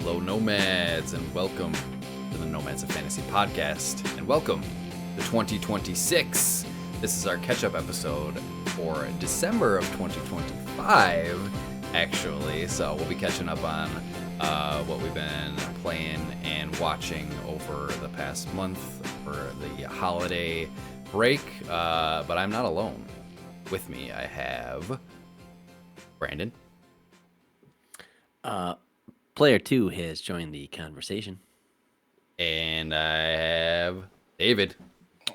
Hello, Nomads, and welcome to the Nomads of Fantasy podcast, and welcome to 2026. This is our catch-up episode for December of 2025, actually, so we'll be catching up on what we've been playing and watching over the past month for the holiday break, but I'm not alone. With me, I have Brandon. Player 2 has joined the conversation. And I have David.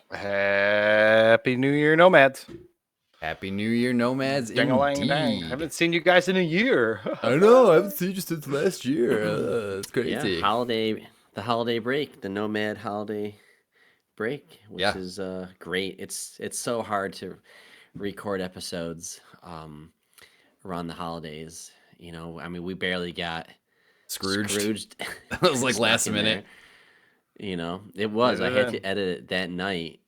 Happy New Year, Nomads. Happy New Year, Nomads. Dang-a-lang-dang. Indeed. Haven't seen you guys in a year. I know. I haven't seen you since last year. It's crazy. Yeah, the holiday break, the Nomad holiday break, which is great. It's so hard to record episodes around the holidays. You know, I mean, we barely got Scrooged. That was like last minute. You know, it was. I had to edit it that night,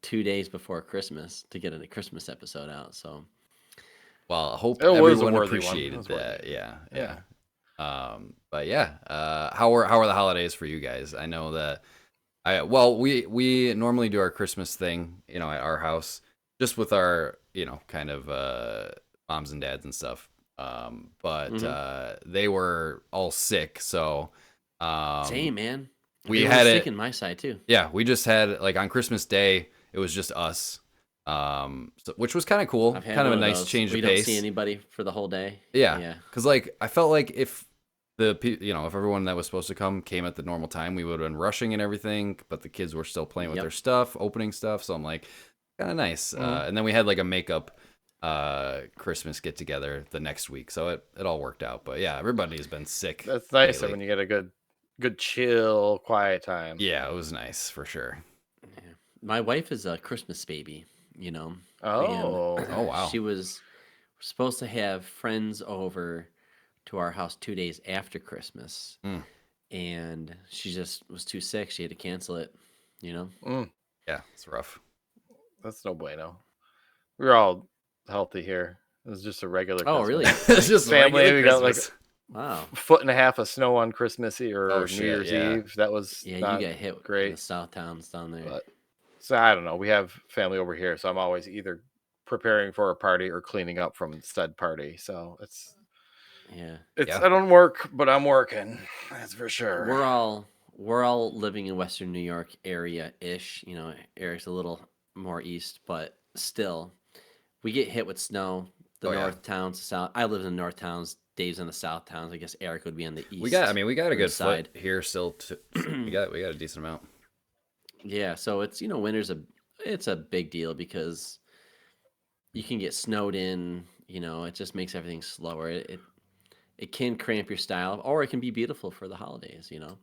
2 days before Christmas, to get a Christmas episode out. So, well, I hope It was a everyone worthy appreciated one. that. Yeah. But yeah, how are the holidays for you guys? I know that we normally do our Christmas thing, you know, at our house, just with our, you know, kind of moms and dads and stuff. But they were all sick, so same, man. We were had sick it in my side too. Yeah, we just had, like, on Christmas Day, it was just us, which was kind of cool, kind of a nice change of pace. We don't see anybody for the whole day. Yeah, because like I felt like if if everyone that was supposed to come came at the normal time, we would have been rushing and everything, but the kids were still playing with their stuff, opening stuff, so I'm like, kind of nice. And then we had like a makeup Christmas get together the next week, so it all worked out. But yeah, everybody's been sick. That's nice lately. when you get a good chill, quiet time. Yeah, it was nice for sure. Yeah. My wife is a Christmas baby, you know. Oh, wow. She was supposed to have friends over to our house 2 days after Christmas, and she just was too sick. She had to cancel it, you know. Yeah, it's rough. That's no bueno. We're all healthy here. It was just a regular. Oh, Christmas. really? It's just Family. We got like Wow. a foot and a half of snow on Christmas Eve or New shit, Year's yeah. Eve. That was Yeah, not you got hit great. in the South Towns down there. But, so I don't know. We have family over here, so I'm always either preparing for a party or cleaning up from said party. So it's I don't work, but I'm working. That's for sure. We're all living in Western New York area-ish. You know, Eric's a little more east, but still, we get hit with snow. The north towns, the south. I live in the north towns. Dave's in the south towns. I guess Eric would be on the east. We got a good side here still. We got a decent amount. Yeah, so it's, you know, winter's it's a big deal because you can get snowed in. You know, it just makes everything slower. It can cramp your style, or it can be beautiful for the holidays. You know,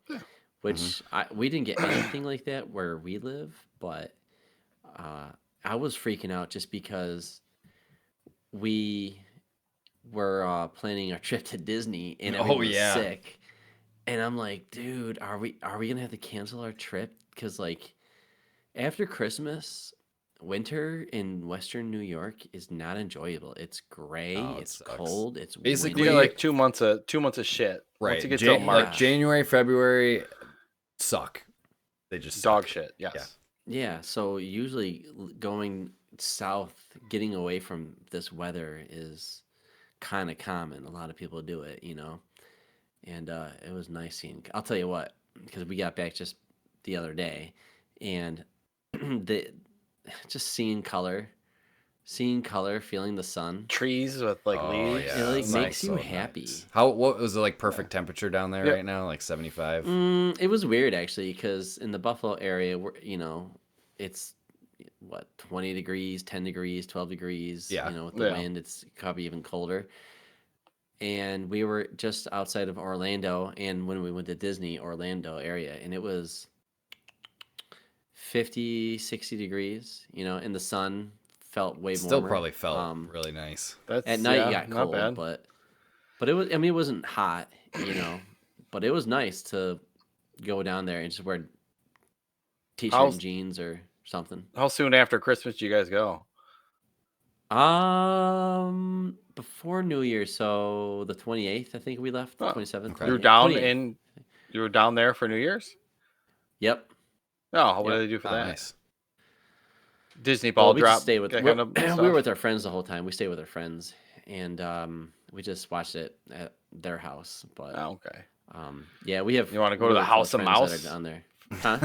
which we didn't get anything like that where we live, but I was freaking out just because we were planning our trip to Disney and everyone was sick, and I'm like, dude, are we gonna have to cancel our trip? Because like after Christmas, winter in Western New York is not enjoyable. It's gray, it's cold, it's basically you get like 2 months of shit. Right, Once you get till March, like January, February suck. They just dog suck. shit. Yes. Yeah, so usually going south, getting away from this weather is kind of common. A lot of people do it, you know. And it was nice seeing. I'll tell you what, because we got back just the other day, and just seeing color, feeling the sun. Trees with like leaves. Yeah, it like makes you so happy. Nice. What was it like? Perfect temperature down there right now, like 75. It was weird actually, because in the Buffalo area, you know, it's what 20 degrees, 10 degrees, 12 degrees. Yeah. You know, with the wind, it's probably even colder. And we were just outside of Orlando, and when we went to Disney, Orlando area, and it was 50, 60 degrees, you know, and the sun felt way more. Still probably felt really nice. At night it got cold, but it was, I mean, it wasn't hot, you know, but it was nice to go down there and just wear t-shirt and jeans or something. How soon after Christmas do you guys go? Before New Year, so the 28th, I think we left. Oh, 27th, okay. 28th. You were down there for New Year's? Yep. Oh, what Yep. did they do for that? Nice. Disney ball we drop. just stayed with kind of we stuff? were with our friends the whole time. We stayed with our friends, and we just watched it at their house. But Oh, okay. yeah, we have. You want to go to really the House close of friends Mouse? that are down there, huh?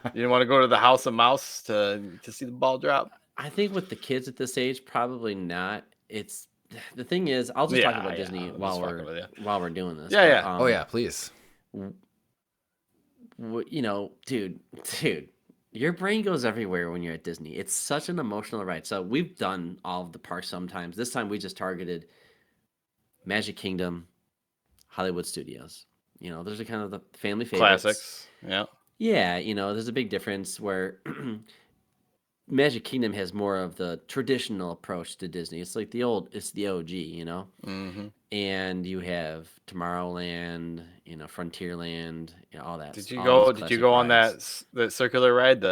You didn't want to go to the House of Mouse to see the ball drop? I think with the kids at this age, probably not. It's the thing is, I'll just talk about Disney I'm just fucking with you. while we're doing this. Yeah, but, yeah. Oh yeah, please. You know, dude, your brain goes everywhere when you're at Disney. It's such an emotional ride. So we've done all of the parks sometimes. This time we just targeted Magic Kingdom, Hollywood Studios. You know, those are kind of the family favorites. Classics. Yeah. Yeah, you know, there's a big difference where Magic Kingdom has more of the traditional approach to Disney. It's like it's the OG, you know? Mm-hmm. And you have Tomorrowland, you know, Frontierland, you know, all that. Did you all go? those Did you classic go on rides. that circular ride?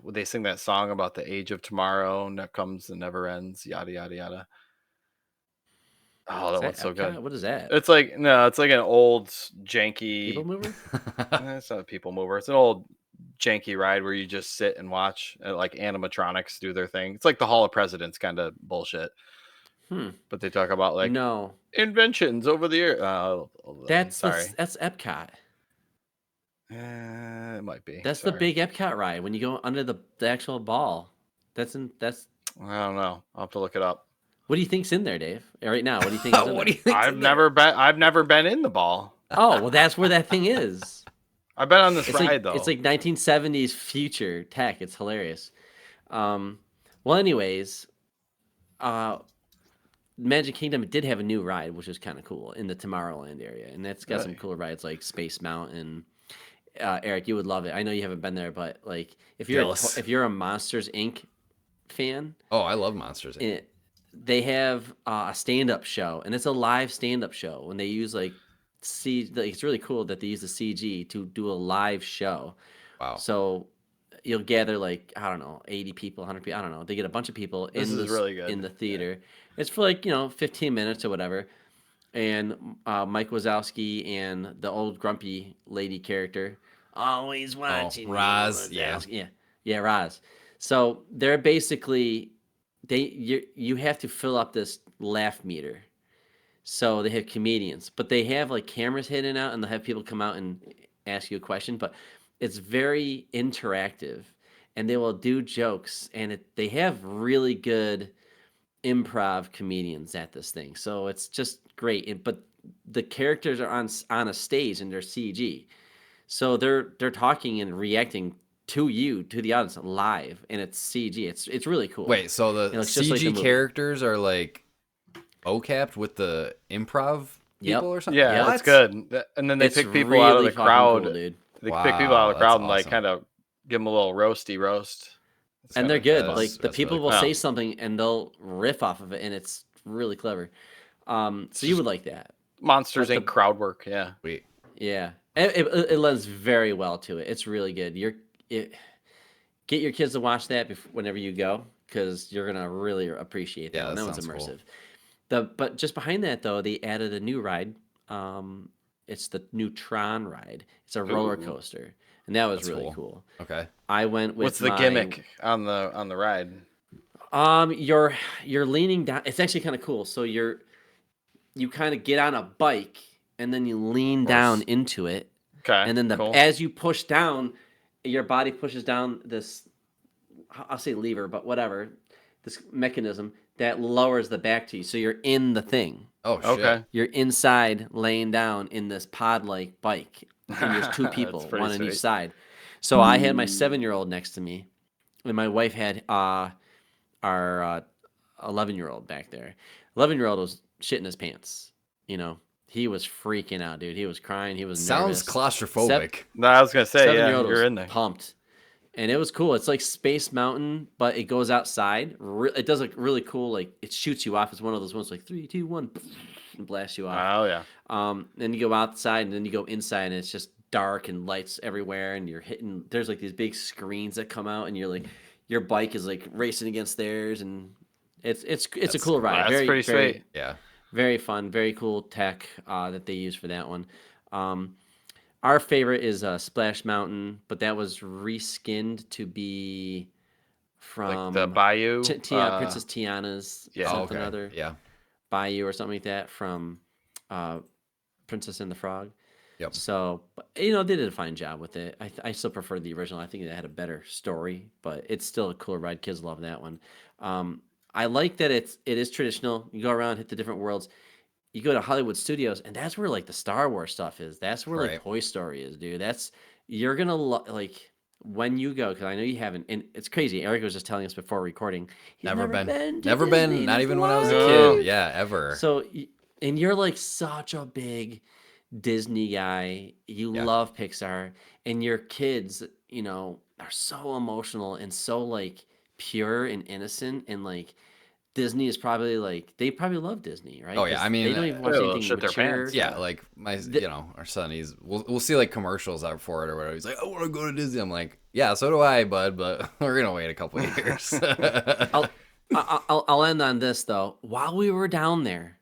Would they sing that song about the age of tomorrow and that comes and never ends? Yada yada yada. Oh, that one's so good. What is that? It's like it's like an old janky. People mover? It's not a people mover. It's an old janky ride where you just sit and watch like animatronics do their thing. It's like the Hall of Presidents kind of bullshit. But they talk about like inventions over the year. That's Epcot. It might be. That's the big Epcot ride when you go under the actual ball. That's. I don't know. I'll have to look it up. What do you think's in there, Dave? Right now, what do you think? What do you think? I've never been in the ball. Oh well, that's where that thing is. I've been on this ride though. It's like 1970s future tech. It's hilarious. Well, anyways, Magic Kingdom did have a new ride, which was kind of cool in the Tomorrowland area, and that's got some cool rides like Space Mountain. Eric, you would love it. I know you haven't been there, but like if you're a Monsters Inc. fan, I love Monsters Inc. They have a stand-up show, and it's a live stand-up show, and they use it's really cool that they use the CG to do a live show. Wow! So you'll gather 80 people, 100 people. I don't know. They get a bunch of people really good. in the theater. Yeah. It's for 15 minutes or whatever. And Mike Wazowski and the old grumpy lady character always watching. Roz, yeah, Roz. So they're basically you have to fill up this laugh meter. So they have comedians, but they have cameras hidden out, and they'll have people come out and ask you a question. But it's very interactive, and they will do jokes, and they have really good improv comedians at this thing. So it's just great. But the characters are on a stage, and they're CG, so they're talking and reacting to the audience live, and it's CG. It's really cool. Wait, so the CG characters are o-capped with the improv people or something? Yeah, that's good. And then they pick people out of the crowd. Cool, dude. They pick people out of the crowd and kind of give them a little roast. And they're good. The people will say something and they'll riff off of it, and it's really clever. So you would like that. Monsters Inc. crowd work. Yeah. Wait. Yeah. It lends very well to it. It's really good. Get your kids to watch that whenever you go, because you're gonna really appreciate that. Yeah, that one's immersive. Cool. But just behind that though, they added a new ride. It's the new Tron ride. It's a roller coaster, and that was really cool. Okay. I went with. What's the gimmick on the ride? You're leaning down. It's actually kind of cool. So you kind of get on a bike, and then you lean down into it. Okay. And then as you push down, your body pushes down this, I'll say lever, but whatever, this mechanism that lowers the back to you. So you're in the thing. Oh, shit. Okay. You're inside laying down in this pod-like bike. And there's two people, one on each side. So I had my 7-year-old next to me, and my wife had our 11-year-old back there. 11-year-old was shitting his pants, He was freaking out, dude. He was crying. He was nervous. Sounds claustrophobic. No, I was gonna say, 7-year-old you're in there. Pumped, and it was cool. It's like Space Mountain, but it goes outside. It does really cool. It shoots you off. It's one of those ones 3, 2, 1, and blasts you off. Oh yeah. Then you go outside, and then you go inside, and it's just dark and lights everywhere, and you're hitting. There's these big screens that come out, and you're your bike is racing against theirs, and It's a cool ride. That's Very, pretty very, sweet. Yeah. very fun. Very cool tech that they use for that one. Our favorite is Splash Mountain, but that was reskinned to be Like the from Bayou. Princess Tiana's Yeah. something okay. other. Yeah. Bayou or something like that from Princess and the Frog. Yep. So, they did a fine job with it. I still prefer the original. I think it had a better story, but it's still a cool ride. Kids love that one. I like that it is traditional. You go around, hit the different worlds. You go to Hollywood Studios, and that's where like the Star Wars stuff is. That's where like Right. Toy Story is, dude. You're gonna like when you go, because I know you haven't, and it's crazy. Eric was just telling us before recording. He's Never been. to Never Disney been. in Not his even when I was a life. kid. Yeah, ever. So, and you're like such a big Disney guy. You Yeah. love Pixar, and your kids, are so emotional and so like pure and innocent, and like Disney is probably like they probably love Disney, right? Oh yeah, 'Cause I mean, they don't even watch they'll anything shit their mature. pants. yeah, like our son, we'll see like commercials out for it or whatever. He's like, I want to go to Disney. I'm like, yeah, so do I, bud, but we're gonna wait a couple of years. I'll end on this though. While we were down there,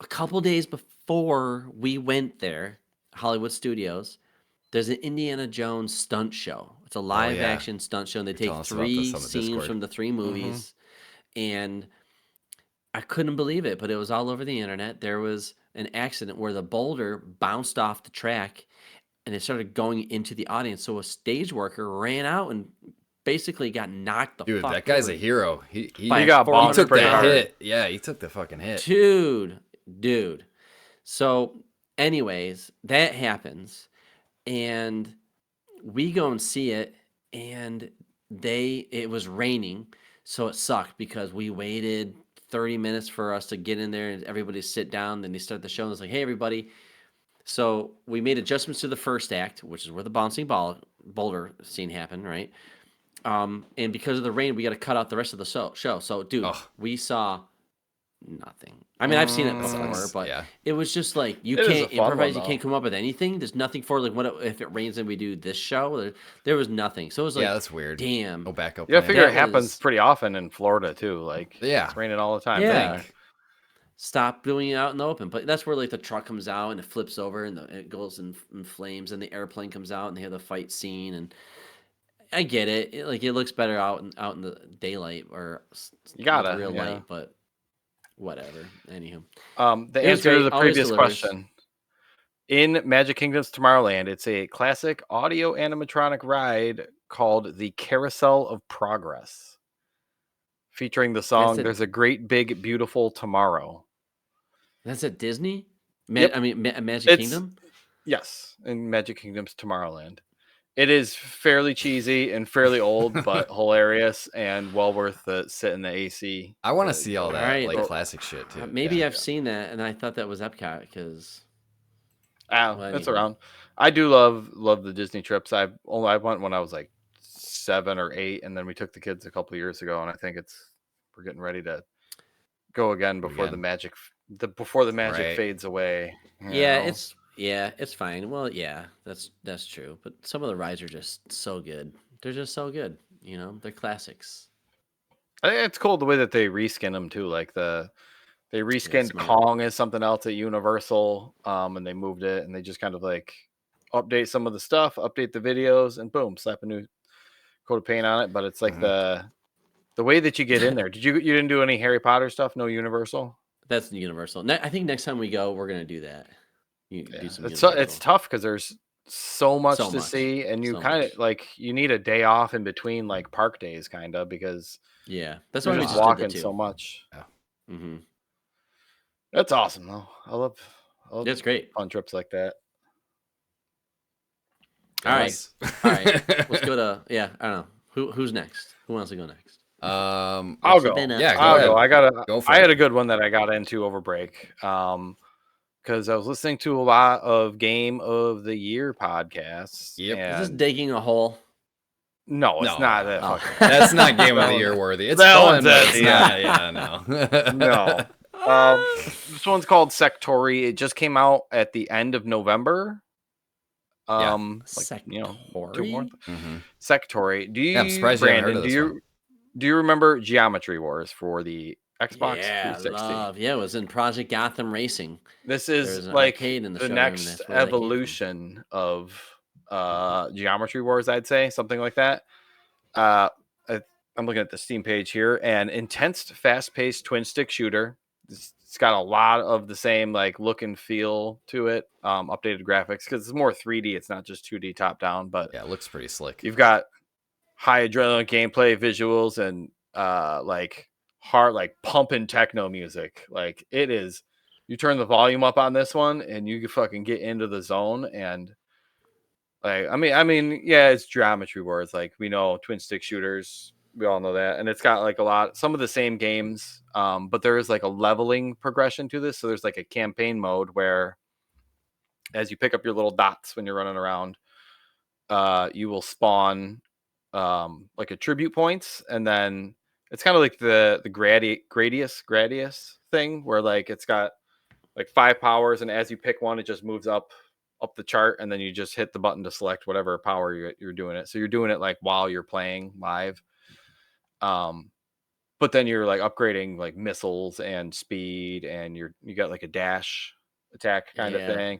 a couple days before we went there, Hollywood Studios, there's an Indiana Jones stunt show. It's a live yeah. action stunt show, and they telling take us about this 3 on the scenes Discord. from the 3 movies, and I couldn't believe it, but it was all over the internet. There was an accident where the boulder bounced off the track, and it started going into the audience. So a stage worker ran out and basically got knocked the Dude, fuck that guy's over a hero. He by got a bumped took pretty that hard. hit. Yeah, he took the fucking hit. Dude. So, anyways, that happens, and we go and see it, and it was raining, so it sucked because we waited 30 minutes for us to get in there and everybody sit down. Then they start the show, and it's like, hey, everybody. So we made adjustments to the first act, which is where the bouncing boulder scene happened, right? And because of the rain, we got to cut out the rest of the show. So, dude, Ugh. we saw nothing. I mean, I've seen it before, sucks. but Yeah. it was just like you It is can't a fun improvise. one, You can't come up with anything. There's nothing for like if it rains and we do this show. There was nothing. So it was like, Yeah, that's weird. damn. No backup. Yeah, I plan. figure it That happens was- pretty often in Florida too. Like, Yeah. it's raining all the time. Yeah. Think. Stop doing it out in the open. But that's where like the truck comes out and it flips over and it goes in flames, and the airplane comes out and they have the fight scene. And I get it. It looks better out in the daylight or You gotta, real yeah. light, but whatever. Anywho, The It was answer to great. the Always previous delivers. question. In Magic Kingdom's Tomorrowland, it's a classic audio animatronic ride called the Carousel of Progress, featuring the song That's a- There's a Great Big Beautiful Tomorrow. that's at Disney. Yep. I mean, Magic It's- Kingdom. Yes, in Magic Kingdom's Tomorrowland. It is fairly cheesy and fairly old, but hilarious and well worth the sit in the AC. I want to see all that Alright, like well, classic shit too. Maybe Yeah. I've seen that, and I thought that was Epcot because It's anyhow. around. I do love the Disney trips. I went when I was like 7 or 8, and then we took the kids a couple of years ago, and I think we're getting ready to go again before the magic Right. fades away. you yeah, know? it's fine. Well, yeah, that's true. But some of the rides are just so good. They're just so good. They're classics. I think it's cool the way that they reskin them too. Like they reskinned smart. Kong as something else at Universal, and they moved it, and they just kind of like update some of the stuff, update the videos, and boom, slap a new coat of paint on it. But it's like the way that you get in there. You didn't do any Harry Potter stuff? No Universal? That's Universal. I think next time we go, we're gonna do that. Do some It's Universal. tough because there's so much So to much. see, and you So kind much. of like you need a day off in between like park days, kind of, because Yeah, that's you're why we just just did walking the 2. so much. Mm-hmm. That's awesome though. I love That's great. fun trips like that. All right. Yes. All right, let's go to I don't know who's next. Who wants to go next? I'll What you go. been up Yeah, to? go I'll ahead. go. Go for I it. had a good one that I got into over break. Because I was listening to a lot of Game of the Year podcasts. Yep. Is this and- digging a hole? No, it's No. not that. Oh. fucking- That's not Game of That the one- Year worthy. It's that fun, one's but at it's the not. Yeah, no. No. This one's called Sektori. It just came out at the end of November. Sektori? 2 more. Mhm. Sektori. Do you, Yeah, I'm surprised you haven't heard Brandon? of Do this you? one. Do you remember Geometry Wars for the Xbox Yeah, 360? Yeah, it was in Project Gotham Racing. This There is was an like arcade in the the showroom, and next that's where that came from. evolution of Geometry Wars, I'd say, something like that. I'm looking at the Steam page here, and intense, fast-paced twin stick shooter. It's got a lot of the same like look and feel to it, updated graphics because it's more 3D. It's not just 2D top down, but yeah, it looks pretty slick. you've got high adrenaline gameplay, visuals, and like hard, like pumping techno music. Like it is. You turn the volume up on this one, and you can fucking get into the zone. And like, yeah, it's Geometry Wars. Like we know twin stick shooters. We all know that, and it's got like some of the same games, but there is like a leveling progression to this. So there's like a campaign mode where, as you pick up your little dots when you're running around, you will spawn like attribute points, and then it's kind of like the gradius thing where like it's got like 5 powers, and as you pick one, it just moves up the chart, and then you just hit the button to select whatever power you're doing it. So you're doing it like while you're playing live. But then you're like upgrading like missiles and speed, and you got like a dash attack kind of thing.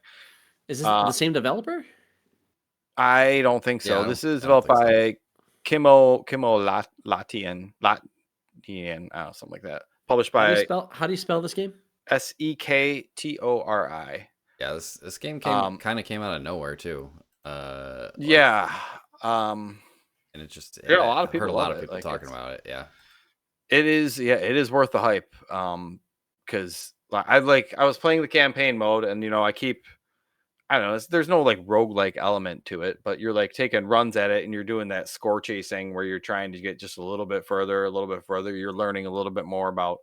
Is this the same developer? I don't think so. Yeah, this is developed by Kimo Latian, something like that. Published by How do you spell this game? Sektori. Yeah, this game kind of came out of nowhere too. Yeah. And it just a lot of people heard a lot of love it. people Like, talking about it. Yeah. It is. Yeah, it is worth the hype. Because I was playing the campaign mode, and I don't know, there's no like roguelike element to it, but you're like taking runs at it, and you're doing that score chasing where you're trying to get just a little bit further. You're learning a little bit more about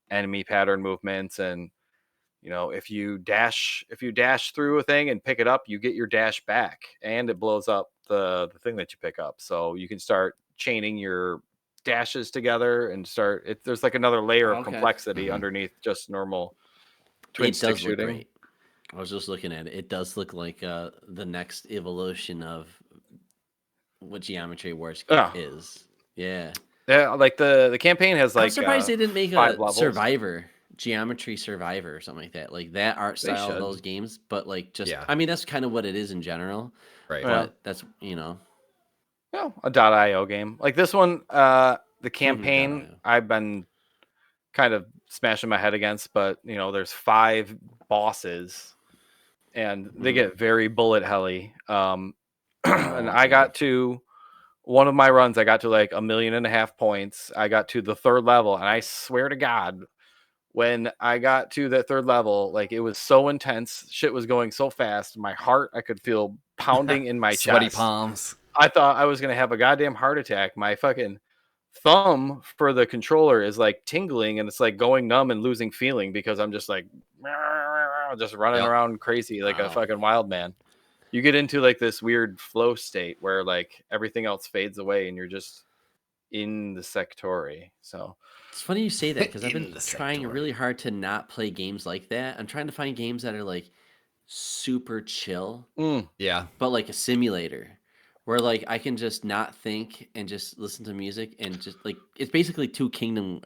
enemy pattern movements, and if you dash through a thing and pick it up, you get your dash back, and it blows up the thing that you pick up. So you can start chaining your dashes together and there's like another layer of complexity underneath just normal twin stick shooting. Look great. I was just looking at it. It does look like the next evolution of what Geometry Wars is. Yeah. Yeah, like the campaign has like. I'm surprised they didn't make 5 a levels. Geometry Survivor, or something like that. Like that art style of those games, but like just, I mean, that's kind of what it is in general. Right. But that's, a .io game. Like this one, the campaign I've been kind of smashing my head against, but there's 5 bosses, and they get very bullet helly. And I got to one of my runs, I got to like 1.5 million points. I got to the 3rd level, and I swear to God, when I got to that 3rd level, like it was so intense, shit was going so fast, my heart, I could feel pounding in my sweaty chest. palms. I thought I was gonna have a goddamn heart attack. My fucking thumb for the controller is like tingling, and it's like going numb and losing feeling because I'm just like just running around crazy like a fucking wild man. You get into like this weird flow state where like everything else fades away, and you're just in the Sektori. So it's funny you say that, because I've been trying really hard to not play games like that. I'm trying to find games that are like super chill. Yeah. But like a simulator where like I can just not think and just listen to music, and just like it's basically Kingdom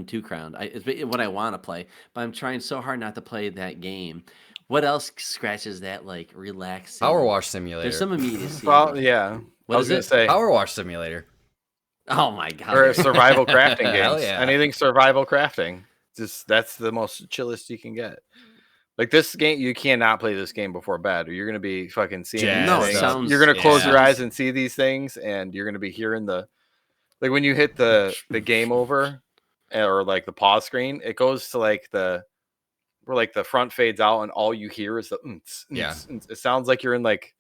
2 Crown. It's what I want to play, but I'm trying so hard not to play that game. What else scratches that like relaxing? Power Wash Simulator. There's some immediacy. Well, yeah. What I was gonna say Power Wash Simulator. Oh my God. Or survival crafting games. Hell yeah. Anything survival crafting. That's the most chillest you can get. Like this game, you cannot play this game before bed, or you're gonna be fucking seeing these things. You're gonna close your eyes and see these things, and you're gonna be hearing like when you hit the game over, or like the pause screen, it goes to like where like the front fades out, and all you hear is the it sounds like you're in like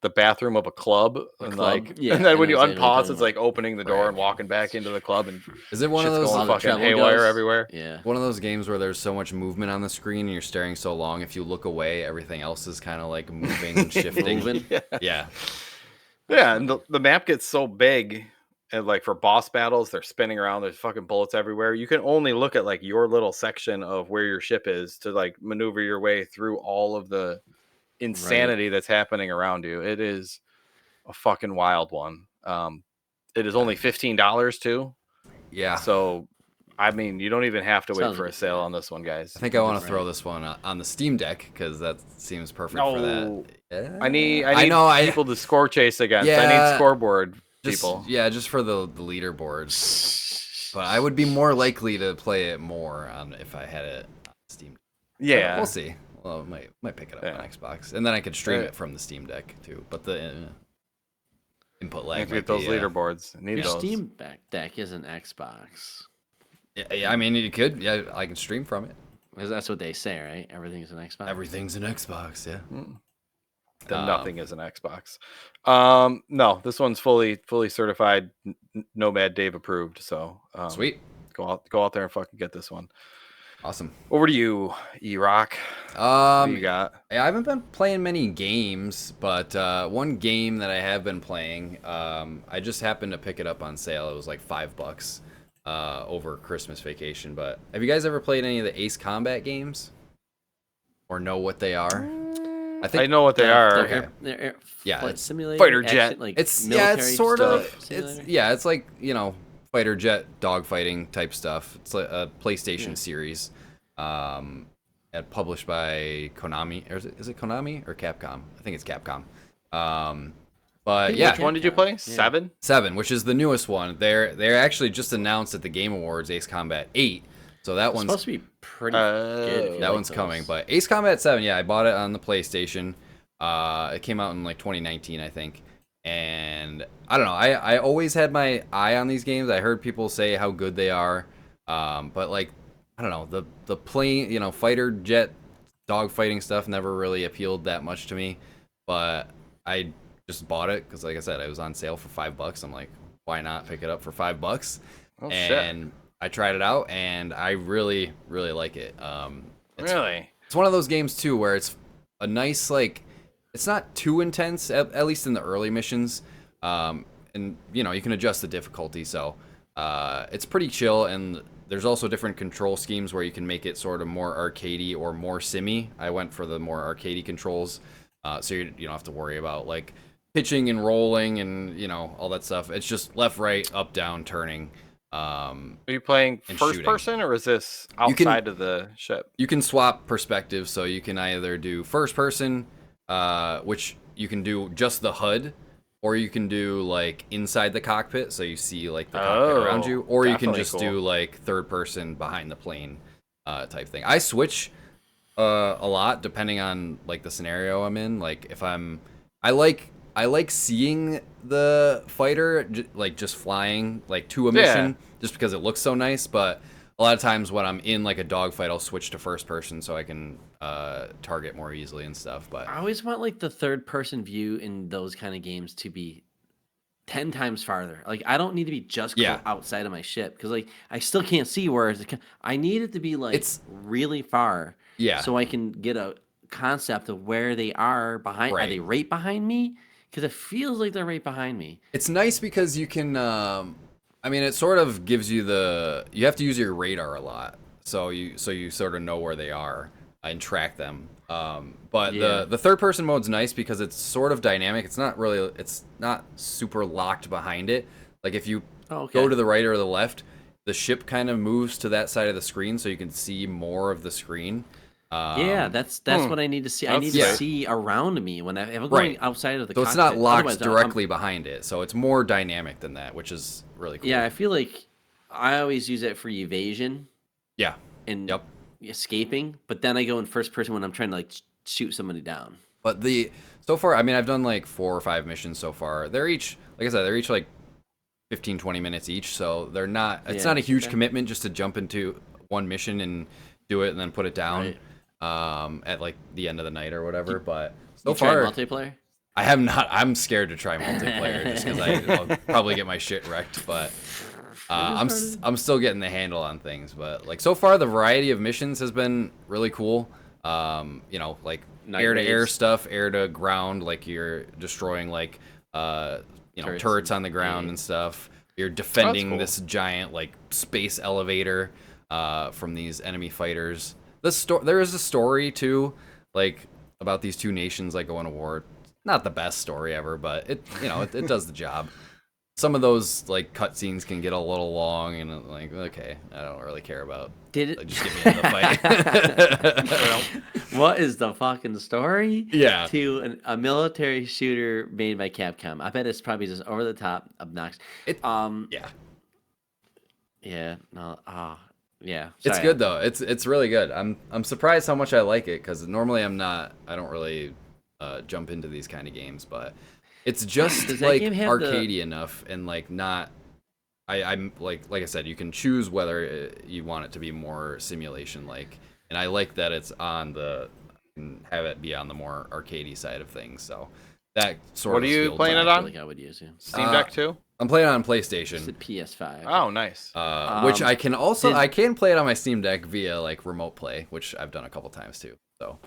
the bathroom of a club, and then when you unpause, it's like opening the door and walking back into the club, and is it one of those fucking haywire everywhere? Yeah, one of those games where there's so much movement on the screen, and you're staring so long, if you look away, everything else is kind of like moving and shifting. Yeah, and the map gets so big, and like for boss battles, they're spinning around. There's fucking bullets everywhere. You can only look at like your little section of where your ship is to like maneuver your way through all of the insanity that's happening around you. It is a fucking wild one. It is only $15 too. Yeah. So, I mean, you don't even have to wait Sounds for a good. sale on this one, guys. I think I want to throw this one on the Steam Deck because that seems perfect for that. Yeah. I need people to score chase against. Yeah, I need scoreboard people. Yeah, just for the leaderboards. But I would be more likely to play it more if I had it on Steam Deck. Yeah. We'll see. Well, I might pick it up on Xbox. And then I could stream it from the Steam Deck too. But the input lag. Get those leaderboards. Need your those. Steam Deck is an Xbox. Yeah, I mean, you could. Yeah, I can stream from it. Because that's what they say, right? Everything's an Xbox. Everything's an Xbox, yeah. Then nothing is an Xbox. No, this one's fully certified, Nomad Dave approved. So sweet. Go out there and fucking get this one. Awesome. Over to you, E-Rock. What you got? I haven't been playing many games, but one game that I have been playing, I just happened to pick it up on sale. It was like $5 over Christmas vacation. But have you guys ever played any of the Ace Combat games? Or know what they are? I know what they are. They're yeah, flight simulator, fighter jet. Action, like it's sort of. It's like fighter jet dogfighting type stuff. It's like a PlayStation series, published by Konami. Or is it Konami or Capcom? I think it's Capcom. But yeah, which one did you play? 7? 7, which is the newest one. They're actually just announced at the Game Awards Ace Combat 8. So that one's supposed to be pretty good. That one's coming, but Ace Combat 7, yeah, I bought it on the PlayStation. It came out in like 2019, I think. And I don't know, I always had my eye on these games. I heard people say how good they are. But like, I don't know, the plane, fighter jet dogfighting stuff never really appealed that much to me. But I just bought it because, like I said, it was on sale for $5. I'm like, why not pick it up for $5? Oh, and shit. I tried it out, and I really, really like it. Really? It's one of those games, too, where it's a nice, like, it's not too intense, at least in the early missions. And, you can adjust the difficulty, so it's pretty chill, and there's also different control schemes where you can make it sort of more arcadey or more simmy. I went for the more arcadey controls, so you don't have to worry about, like, pitching and rolling and, all that stuff. It's just left, right, up, down, turning. Are you playing first person, or is this outside of the ship? You can swap perspectives, so you can either do first person, which you can do just the HUD, or you can do like inside the cockpit, so you see like the cockpit around you, or you can just do like third person behind the plane type thing. I switch a lot depending on like the scenario I'm in. Like if I like seeing the fighter like just flying like to a mission just because it looks so nice, but a lot of times when I'm in like a dogfight, I'll switch to first person so I can target more easily and stuff. But I always want like the third person view in those kind of games to be 10 times farther. Like I don't need to be just outside of my ship because like I still can't see where I need it to be like it's really far. Yeah. So I can get a concept of where they are behind. Right. Are they right behind me? Because it feels like they're right behind me. It's nice because you can, it sort of gives you you have to use your radar a lot. So you sort of know where they are and track them. But the third person mode's nice because it's sort of dynamic. It's not super locked behind it. Like if you go to the right or the left, the ship kind of moves to that side of the screen so you can see more of the screen. That's what I need to see. I need to see around me if I'm going outside of the cockpit. So it's not locked directly behind it. So it's more dynamic than that, which is really cool. Yeah, I feel like I always use it for evasion. Yeah. And escaping, but then I go in first person when I'm trying to like shoot somebody down. But so far, I've done like 4 or 5 missions so far. They're each, like I said, like 15, 20 minutes each. So they're not, it's not a huge commitment just to jump into one mission and do it and then put it down. Right. At like the end of the night or whatever, but so far multiplayer. I have not. I'm scared to try multiplayer just because I'll probably get my shit wrecked. But I'm still getting the handle on things. But like so far, the variety of missions has been really cool. Like air to air stuff, air to ground, like you're destroying like turrets on the ground and stuff. You're defending this giant like space elevator from these enemy fighters. There is a story too, like about these two nations like going to war. Not the best story ever, but it does the job. some of those like cutscenes can get a little long, and like, okay, I don't really care about. Did it? Just get me into the fight. What is the fucking story? Yeah. To a military shooter made by Capcom. I bet it's probably just over the top, obnoxious. Yeah. Yeah. No. Yeah. It's good though. It's really good. I'm surprised how much I like it, because normally I don't really jump into these kind of games, but it's just like arcadey enough, and like not. I'm like I said, you can choose whether you want it to be more simulation like, and I like that it's on have it be on the more arcadey side of things. So that sort what of. What are you playing it on? Like I would use it. Steam Deck too. I'm playing it on PlayStation. It's a PS5. Oh, nice. Which I can also I can play it on my Steam Deck via like remote play, which I've done a couple times too. So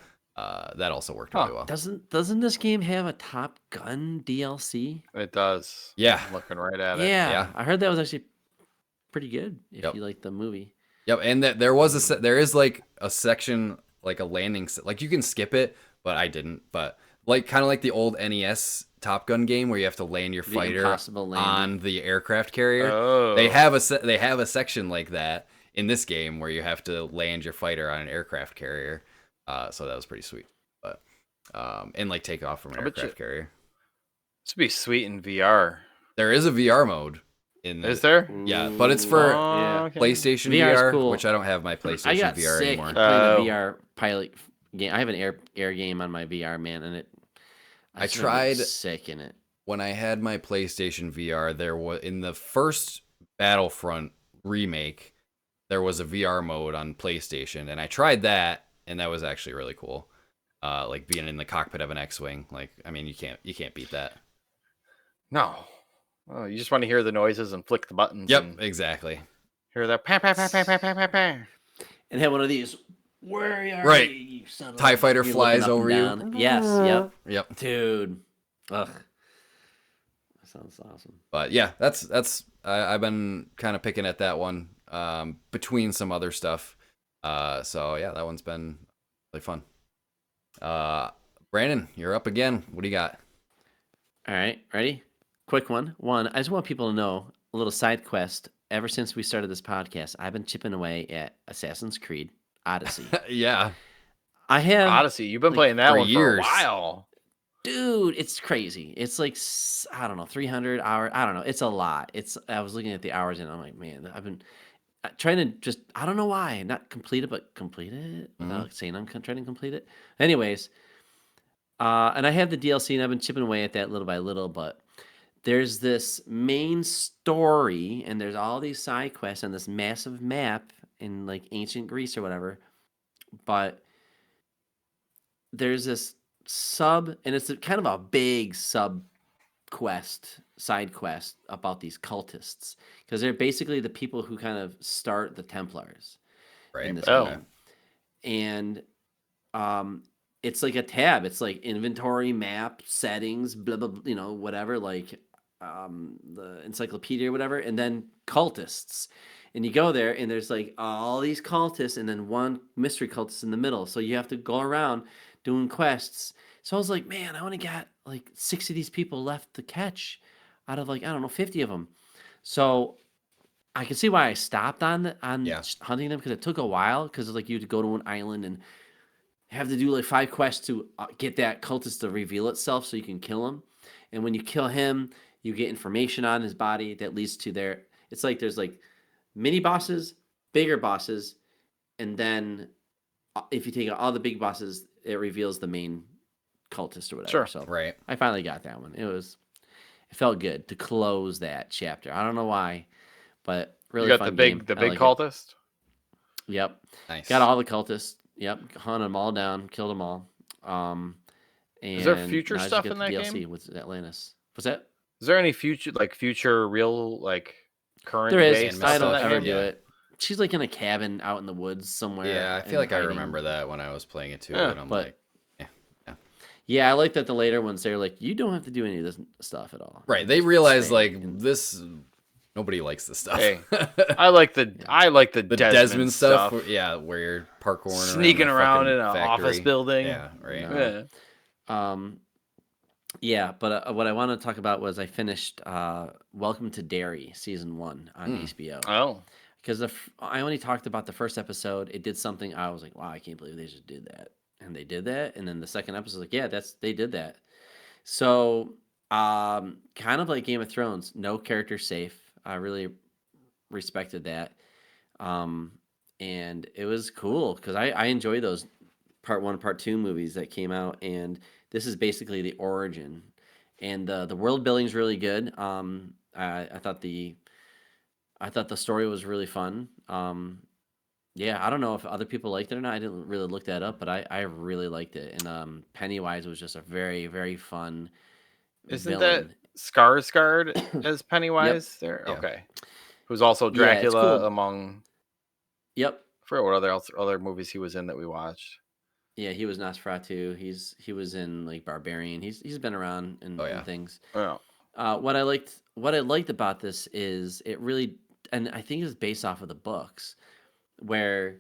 that also worked really well. Doesn't this game have a Top Gun DLC? It does. Yeah, I'm looking right at it. Yeah, I heard that was actually pretty good if you like the movie. Yep, and that there is like a section, like a landing, like you can skip it, but I didn't. But like kind of like the old NES Top Gun game where you have to land your fighter on the aircraft carrier. Oh. They have a section like that in this game where you have to land your fighter on an aircraft carrier. So that was pretty sweet. But and like take off from an aircraft carrier. This would be sweet in VR. There is a VR mode. Is there? Yeah, but it's for PlayStation VR, cool. which I don't have my PlayStation I got VR sick anymore. Playing the VR pilot game. I have an air game on my VR, man, and I tried sick in it. When I had my PlayStation VR, there was in the first Battlefront remake, there was a VR mode on PlayStation, and I tried that, and that was actually really cool. Like being in the cockpit of an X-wing. Like, I mean, you can't beat that. No. Oh, you just want to hear the noises and flick the buttons. Yep, exactly. Hear that pa pa pa pa pa pa pa pa. And have one of these. Where are you? Right. You son of TIE fighter flies over you. Yes. Yep. Dude. Ugh. That sounds awesome. But yeah, that's I've been kind of picking at that one between some other stuff. So yeah, that one's been really fun. Brandon, you're up again. What do you got? All right, ready? Quick one. I just want people to know a little side quest. Ever since we started this podcast, I've been chipping away at Assassin's Creed Odyssey. Yeah. I have Odyssey. You've been playing that one years. For a while. Dude, it's crazy. It's like, I don't know, 300 hours. I don't know. It's a lot. I was looking at the hours and I'm like, man, I've been trying to just, I don't know why, not complete it, but complete it without saying I'm trying to complete it. Anyways, and I have the DLC and I've been chipping away at that little by little, but there's this main story and there's all these side quests on this massive map in like ancient Greece or whatever. But there's this and it's kind of a big side quest about these cultists, because they're basically the people who kind of start the Templars in this game. And it's like a tab. It's like inventory, map, settings, blah blah, whatever, like the encyclopedia or whatever, and then cultists. And you go there and there's like all these cultists and then one mystery cultist in the middle. So you have to go around doing quests. So I was like, man, I only got like 6 of these people left to catch out of like, I don't know, 50 of them. So I can see why I stopped on hunting them, because it took a while, because like you had to go to an island and have to do like 5 quests to get that cultist to reveal itself so you can kill him. And when you kill him, you get information on his body that leads to it's like there's like mini bosses, bigger bosses, and then if you take out all the big bosses, it reveals the main cultist or whatever. Sure. So right. I finally got that one. It felt good to close that chapter. I don't know why, but really you got fun the big game. The big cultist. Yep. Nice. Got all the cultists. Yep. Hunted them all down. Killed them all. And is there future stuff in that DLC game? with Atlantis. What's that? Is there any future real like current? There day is. I don't stuff? ever do it. She's like in a cabin out in the woods somewhere. Yeah, I feel like I remember that when I was playing it too. Yeah, and I'm like, yeah, I like that the later ones, they're like, you don't have to do any of this stuff at all. Right. They realize like this. Nobody likes this stuff. Hey, I like the Desmond stuff. Yeah, where you're parkouring, sneaking around in an factory. office building. Yeah, right. Yeah. Yeah, but what I want to talk about was I finished Welcome to Derry season 1 on HBO. Oh, Because I only talked about the first episode. It did something I was like, wow, I can't believe they just did that, and they did that. And then the second episode, like, yeah, they did that. So, kind of like Game of Thrones, no character safe. I really respected that. Um, and it was cool because I enjoy those part 1, part 2 movies that came out, and this is basically the origin. And the world building is really good. I thought the story was really fun. Yeah, I don't know if other people liked it or not. I didn't really look that up, but I really liked it. And Pennywise was just a very, very fun isn't that villain. Skarsgård as Yep. Pennywise there? Yeah. Okay, who's also Yeah, it's Dracula cool. among. Yep. I forget what other movies he was in that we watched. Yeah, he was Nosferatu. He was in like Barbarian. He's been around in things. Oh, What I liked about this is it really, and I think it's based off of the books, where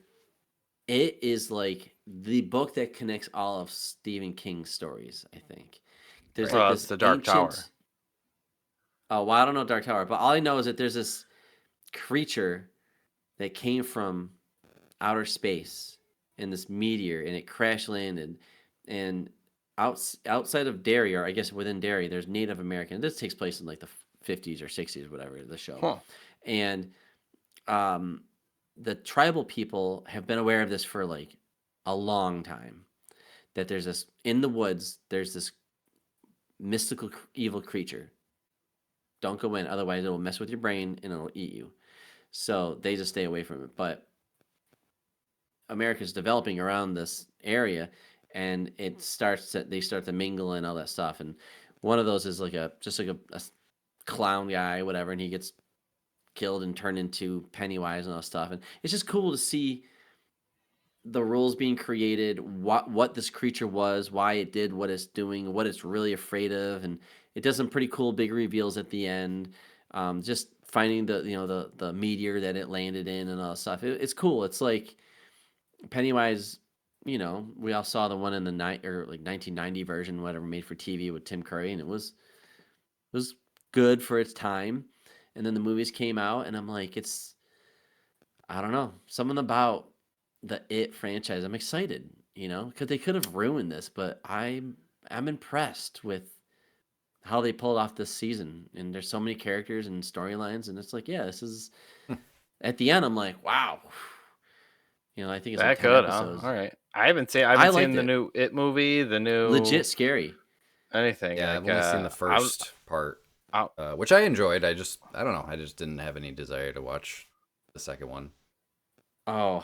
it is like the book that connects all of Stephen King's stories. I think there's like it's this the Dark Tower. Oh, well, I don't know Dark Tower, but all I know is that there's this creature that came from outer space in this meteor, and it crash landed, and outside of Derry, or I guess within Derry, there's Native American. This takes place in like the 50s or 60s, whatever the show, Huh. and um, the tribal people have been aware of this for like a long time. That there's this in the woods. There's this mystical evil creature. Don't go in, otherwise it will mess with your brain and it'll eat you. So they just stay away from it. But America's developing around this area, and they start to mingle and all that stuff. And one of those is like a clown guy, whatever, and he gets killed and turned into Pennywise and all that stuff. And it's just cool to see the rules being created, what this creature was, why it did what it's doing, what it's really afraid of, and it does some pretty cool big reveals at the end. Just finding the meteor that it landed in and all that stuff. It's cool. It's like Pennywise. We all saw the one in the night or like 1990 version, whatever, made for TV with Tim Curry, and it was good for its time. And then the movies came out, and I'm like, I don't know, something about the It franchise. I'm excited, because they could have ruined this, but I'm impressed with how they pulled off this season. And there's so many characters and storylines, and it's like, yeah, this is. At the end, I'm like, wow. I think it's that like 10 good. episodes. All right, I haven't seen the new It movie, the new Legit scary. anything. Yeah, like, I've only seen the first part, which I enjoyed. I don't know. I just didn't have any desire to watch the second one. Oh,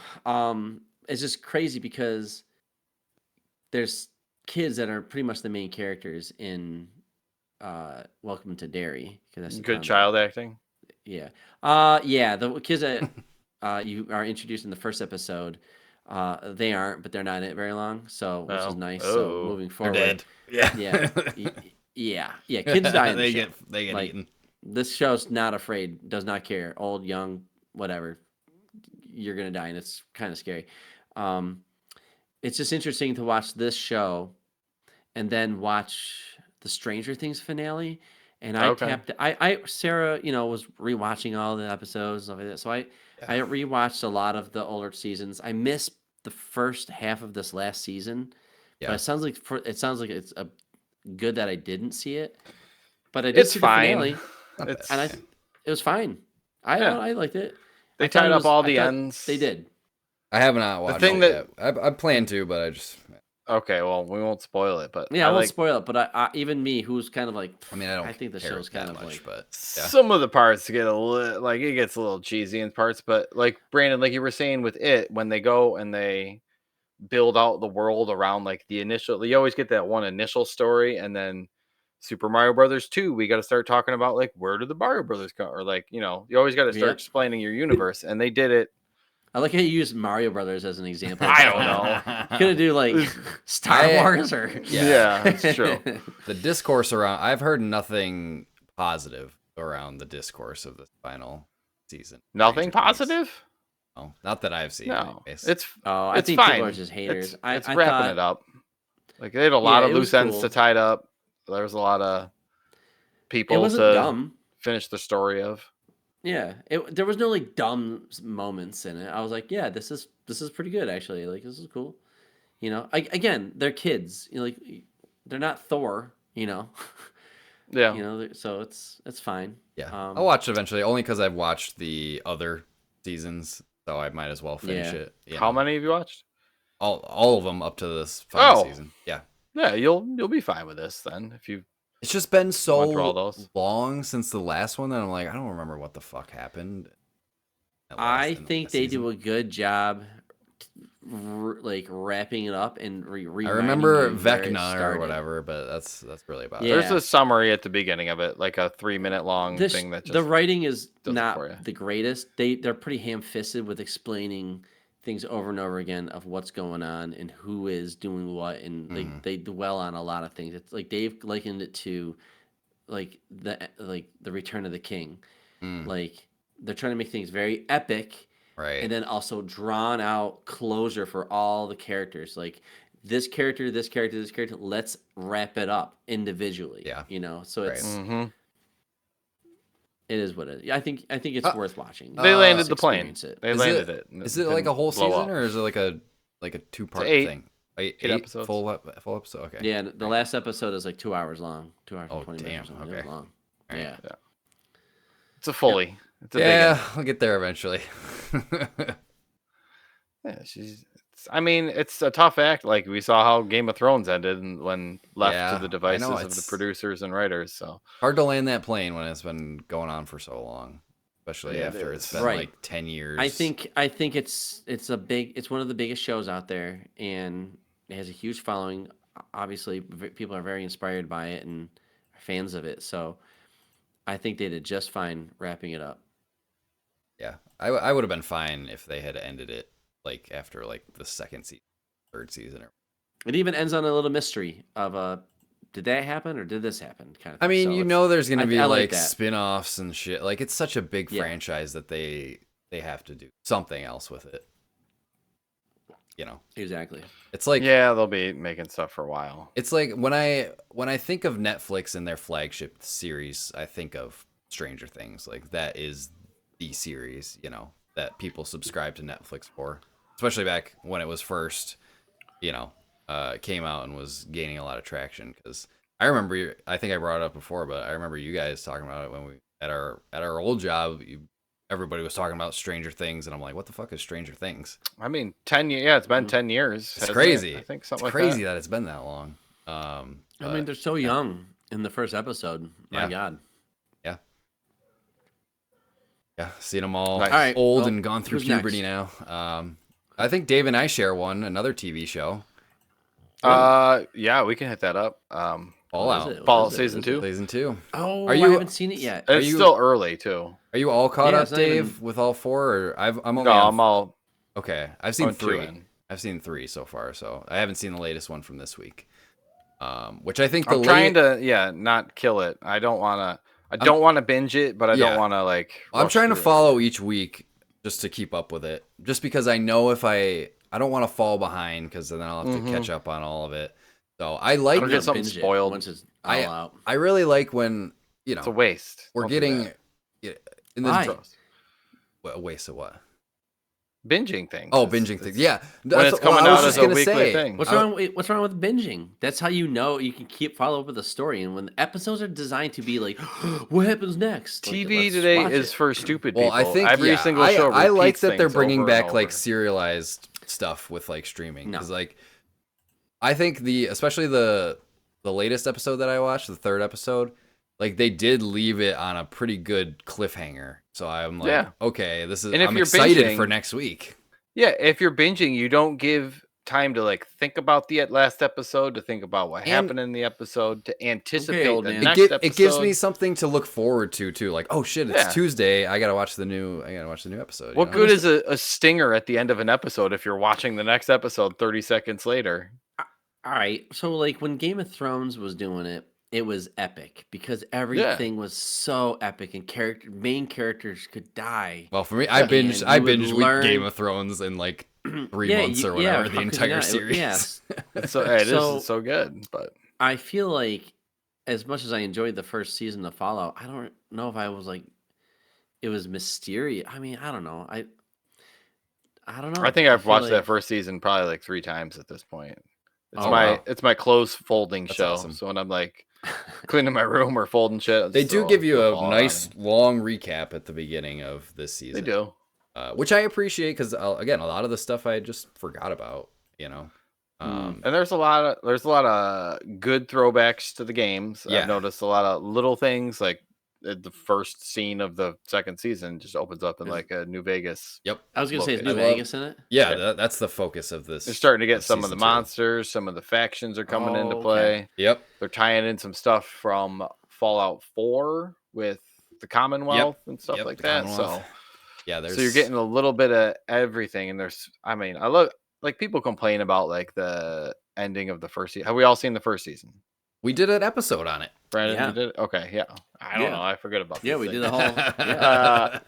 it's just crazy because there's kids that are pretty much the main characters in Welcome to Derry. That's good child acting. Yeah. Yeah, the kids that you are introduced in the first episode, they aren't, but they're not in it very long, so which is nice. So moving forward, they're dead. Yeah. Kids die in the show. They get eaten. This show's not afraid, does not care, old, young, whatever. You're gonna die, and it's kind of scary. It's just interesting to watch this show, and then watch the Stranger Things finale. And Sarah, was rewatching all the episodes and stuff like that. So I rewatched a lot of the older seasons. I missed the first half of this last season. Yeah. But it sounds like it's a good that I didn't see it. But I did see the finale. It was fine. I liked it. They tied up all the ends. They did. I have not watched it yet. I plan to, but I just. Okay, well, we won't spoil it, but I won't spoil it. But I even me, who's kind of like, I think the show's kind of much, like, but some of the parts get it gets a little cheesy in parts. But like Brandon, like you were saying with it, when they go and they build out the world around like the initial, you always get that one initial story, and then Super Mario Brothers 2, we got to start talking about like where did the Mario Brothers go, or like you always got to start explaining your universe, and they did it. I like how you use Mario Brothers as an example. I don't know. Could it do like Star Wars or? Yeah, that's true. The discourse around, I've heard nothing positive around the discourse of the final season. Nothing positive? No, not that I've seen. No, anyways. I think fine. People are just haters. It's wrapping it up. Like they had a lot of loose ends to tie it up. There's a lot of people It wasn't to dumb. finish the story of. Yeah, there was no like dumb moments in it. I was like, yeah, this is pretty good actually. Like this is cool. You know, again, they're kids. You know, like they're not Thor. You know, Yeah. you know, so it's fine. Yeah, I'll watch it eventually, only because I've watched the other seasons, so I might as well finish it. How many have you watched? All of them up to this final season. Yeah. Yeah, you'll be fine with this then if you. It's just been so those. long since the last one that I'm like, I don't remember what the fuck happened. I think they do a good job, like wrapping it up and I remember Vecna or whatever, but that's really about it. There's a summary at the beginning of it, like a 3-minute long thing that just the writing is not the greatest. They're pretty ham-fisted with explaining things over and over again of what's going on and who is doing what, and they dwell on a lot of things. It's like Dave likened it to like the Return of the King. Like they're trying to make things very epic, right? And then also drawn out closure for all the characters. Like this character, this character, this character. Let's wrap it up individually. Yeah, you know. So it's it is what it is. I think it's worth watching. They landed the plane. They landed it. Is it like a whole season or is it like a 2-part thing? Eight episodes. Full episode. Okay. Yeah, the last episode is like 2 hours long. 2 hours and 20 minutes. Okay. Long. Right. Yeah. It's a fully. Yep. It's a big I'll get there eventually. Yeah, it's a tough act. Like we saw how Game of Thrones ended and when left to the devices of the producers and writers. So hard to land that plane when it's been going on for so long, especially after it's been like 10 years. I think it's one of the biggest shows out there, and it has a huge following. Obviously, people are very inspired by it and are fans of it. So I think they did just fine wrapping it up. Yeah, I would have been fine if they had ended it like after like the second season, third season. It even ends on a little mystery of did that happen or did this happen? Kind of. I mean, so there's gonna be like spin-offs and shit. Like it's such a big franchise that they have to do something else with it. You know, exactly. It's like they'll be making stuff for a while. It's like when I think of Netflix and their flagship series, I think of Stranger Things. Like that is the series, that people subscribe to Netflix for, especially back when it was first, came out and was gaining a lot of traction. Because I remember, I think I brought it up before, but I remember you guys talking about it when we at our old job. Everybody was talking about Stranger Things, and I'm like, what the fuck is Stranger Things? I mean, 10 years. Yeah, it's been 10 years. It's crazy. I think something it's like crazy that it's been that long. I mean, they're so young in the first episode. My God. Yeah, seen them all nice. Old and gone through puberty now. I think Dave and I share another TV show. Yeah, we can hit that up. Fallout season 2. Season 2. Oh, I haven't seen it yet. It's still early too. Are you all caught up, Dave, with all 4? Or I'm only. I'm all. Okay, I've seen 3. I've seen 3 so far, so I haven't seen the latest one from this week. Which I think I'm trying to not kill it. I don't want to binge it, but I don't want to like. I'm trying to follow each week just to keep up with it. Just because I know if I don't want to fall behind because then I'll have to catch up on all of it. So I like to get something spoiled once it's all out. I really like when it's a waste. We're getting in the a waste of what? Binging things. Oh, binging things. Yeah, when it's coming out as a weekly thing. What's wrong with binging? That's how you can follow up with the story. And when episodes are designed to be like, what happens next? TV today is for stupid people. Well, I think every single show. I like that they're bringing back like serialized stuff with like streaming because like I think especially the latest episode that I watched, the 3rd episode, like they did leave it on a pretty good cliffhanger. So I'm like, okay, I'm excited for next week. Yeah, if you're binging, you don't give time to like think about the last episode, to think about what happened in the episode, to anticipate the next episode. It gives me something to look forward to too. Like, oh shit, it's Tuesday. I gotta watch the new episode. What good is a stinger at the end of an episode if you're watching the next episode 30 seconds later? All right, so like when Game of Thrones was doing it, it was epic because everything was so epic and main characters could die. Well, for me, I binged Game of Thrones in like 3 months or whatever, the entire series. Yes. It is so good, but I feel like as much as I enjoyed the first season of Fallout, I don't know if I was like it was mysterious. I mean, I don't know. I don't I know. think I I've feel watched that like first season probably like 3 times at this point. oh wow. It's my close folding That's show. awesome. So when I'm like cleaning my room or folding shit, I'll They just do throw give you a Fallout nice on. long recap at the beginning of this season. They do. Which I appreciate because again, a lot of the stuff I just forgot about. And there's a lot of good throwbacks to the games. Yeah. I've noticed a lot of little things like the first scene of the second season just opens up in like a New Vegas. Yep. I was gonna say, is New location. Vegas in it? Yeah, that's the focus of this. They're starting to get some of season the 2. monsters, some of the factions are coming into Oh, play. okay. Yep. They're tying in some stuff from Fallout 4 with the Commonwealth and stuff like that. So yeah, so you're getting a little bit of everything. And I love, like, people complain about like the ending of the first season. Have we all seen the first season? We did an episode on it. Brandon, Yeah. you did it? Okay, yeah. I don't know. I forget about Yeah, this we thing. did the whole yeah.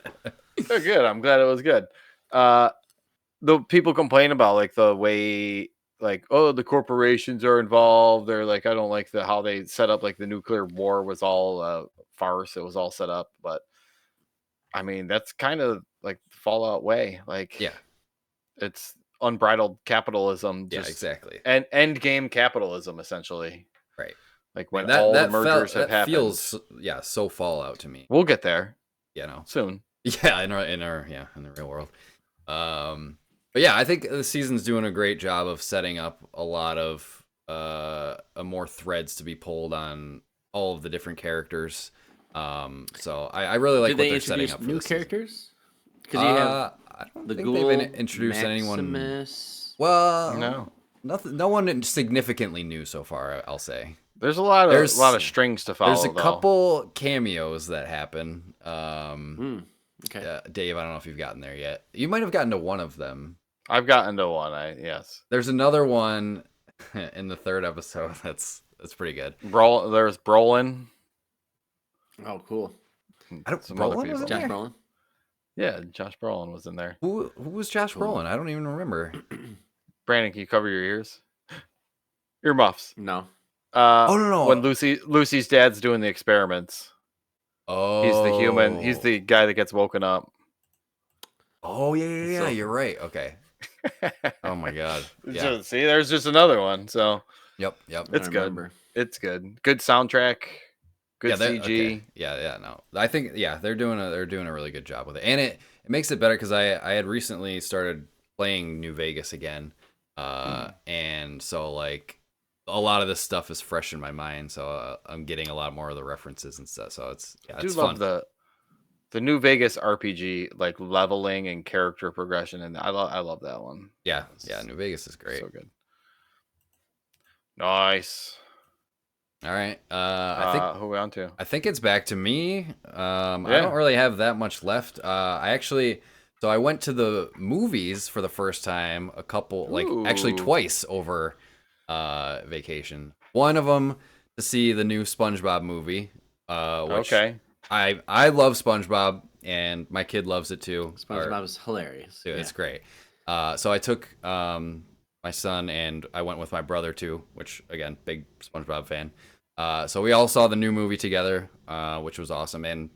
They're good. I'm glad it was good. The people complain about like the way, like, oh, the corporations are involved. They're like, I don't like how they set up, like the nuclear war was all a farce. It was all set up, but I mean that's kind of like the Fallout way. Like, Yeah. it's unbridled capitalism. Yeah, exactly. And end game capitalism, essentially. Right. Like when that, all that the mergers have happened. feels so Fallout to me. We'll get there. Soon. Yeah, in the real world. But yeah, I think the season's doing a great job of setting up a lot of more threads to be pulled on all of the different characters. So I really like what they're setting up for new this season. characters. Because you have I don't the think Ghoul, they've introduced Maximus. anyone. Well, No. nothing. No one significantly new so far. I'll say. There's a lot of strings to follow. There's a couple cameos that happen. Okay. Dave, I don't know if you've gotten there yet. You might have gotten to one of them. I've gotten to one. Yes. There's another one in the third episode. That's pretty good. There's Brolin. Oh, cool. Some other Brolin was in people. Josh there? Brolin. Yeah, Josh Brolin was in there. Who was Josh Brolin? I don't even remember. Brandon, can you cover your ears? Earmuffs. No. No. When Lucy's dad's doing the experiments. Oh, He's the human. He's the guy that gets woken up. Oh yeah. So- You're right. Okay. Oh my god. Yeah. See, there's just another one. So Yep. it's I good. remember. It's good. Good soundtrack. Good CG. Okay. Yeah. No, I think they're doing a really good job with it, and it makes it better because I had recently started playing New Vegas again, and so like a lot of this stuff is fresh in my mind, so I'm getting a lot more of the references and stuff. So it's I fun. love the New Vegas RPG, like leveling and character progression, and I love that one. Yeah. New Vegas is great. So good. Nice. All right. I think who are we on to? I think it's back to me. I don't really have that much left. So I went to the movies for the first time actually twice over vacation. One of them to see the new SpongeBob movie. Which I love SpongeBob and my kid loves it too. SpongeBob is hilarious. Dude, it's great. So I took my son and I went with my brother too, which again, big SpongeBob fan. So we all saw the new movie together, which was awesome and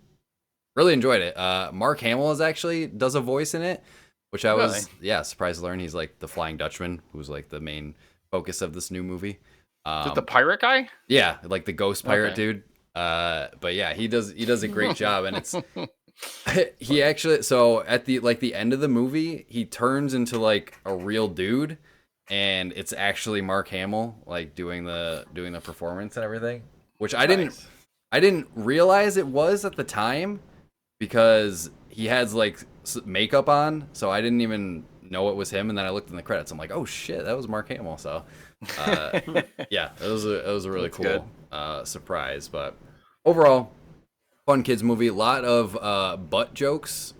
really enjoyed it. Mark Hamill does a voice in it, which I was surprised to learn. He's like the Flying Dutchman, who's like the main focus of this new movie. Is it the pirate guy? Yeah, like the ghost pirate dude. But yeah, he does a great job, and it's he actually, so at the end of the movie, he turns into like a real dude, and it's actually Mark Hamill like doing the performance and everything, which I didn't realize it was at the time because he has like makeup on, so I didn't even know it was him, and then I looked in the credits. I'm like, oh shit, that was Mark Hamill. So yeah, it was a really cool surprise. But overall, fun kids movie. A lot of butt jokes,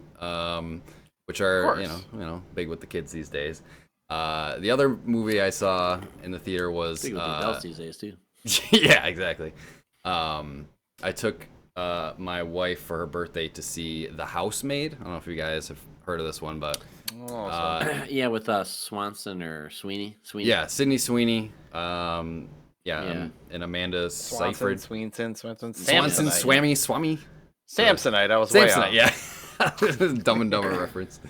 which are you know big with the kids these days. The other movie I saw in the theater was big with the adults these days too. Yeah, exactly. I took my wife for her birthday to see The Housemaid. I don't know if you guys have heard of this one, but yeah, with Swanson or Sweeney. Yeah, Sydney Sweeney. Yeah. And Amanda Seyfried. Swanson, Swammy. Samsonite. I was way off. Yeah. Dumb and Dumber reference.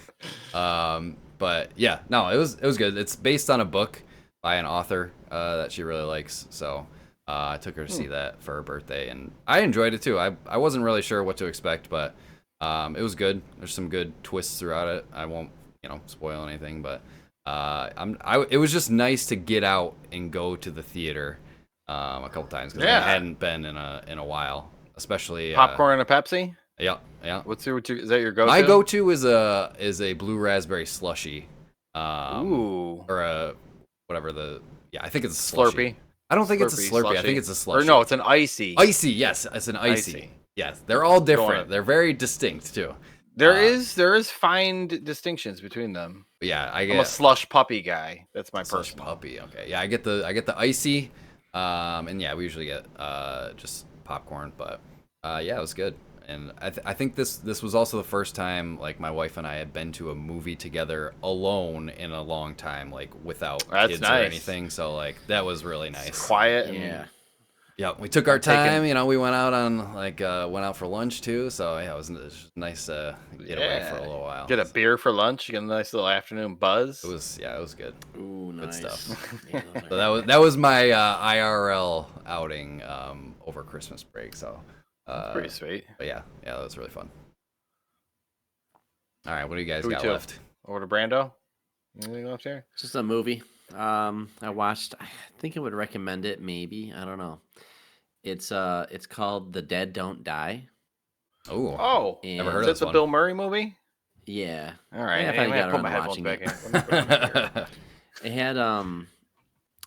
But yeah, no, it was good. It's based on a book by an author that she really likes. So I took her to see that for her birthday, and I enjoyed it too. I wasn't really sure what to expect, but it was good. There's some good twists throughout it. I won't spoil anything, but it was just nice to get out and go to the theater a couple times because I hadn't been in a while, especially popcorn and a Pepsi. Yeah. Is that your go-to? My go-to is a blue raspberry slushy. Ooh. Or a whatever I think it's a slushy. Slurpee. I don't think it's a Slurpee. Slushy. I think it's a slushy. Or no, it's an icy. Icy, yes, it's an icy. Yes, they're all different. They're very distinct too. There is fine distinctions between them. Yeah, I'm a slush puppy guy. That's my personal puppy. Okay, yeah, I get the icy, and yeah, we usually get just popcorn, but yeah, it was good. And I think this was also the first time like my wife and I had been to a movie together alone in a long time, like without kids or anything. So like that was really nice. It's quiet. And yeah. We took our time. We went out on went out for lunch too. So yeah, it was nice to get away for a little while. Get a beer for lunch. Get a nice little afternoon buzz. It was good. Ooh, nice. Good stuff. So that was my IRL outing over Christmas break. So. Pretty sweet. But yeah, that was really fun. All right, what do you guys got left? Over to Brando. Anything left here? Just a movie. I watched. I think I would recommend it. Maybe, I don't know. It's called The Dead Don't Die. Oh, never heard of this one. Is that the Bill Murray movie? Yeah. All right. I got to put my headphones back in.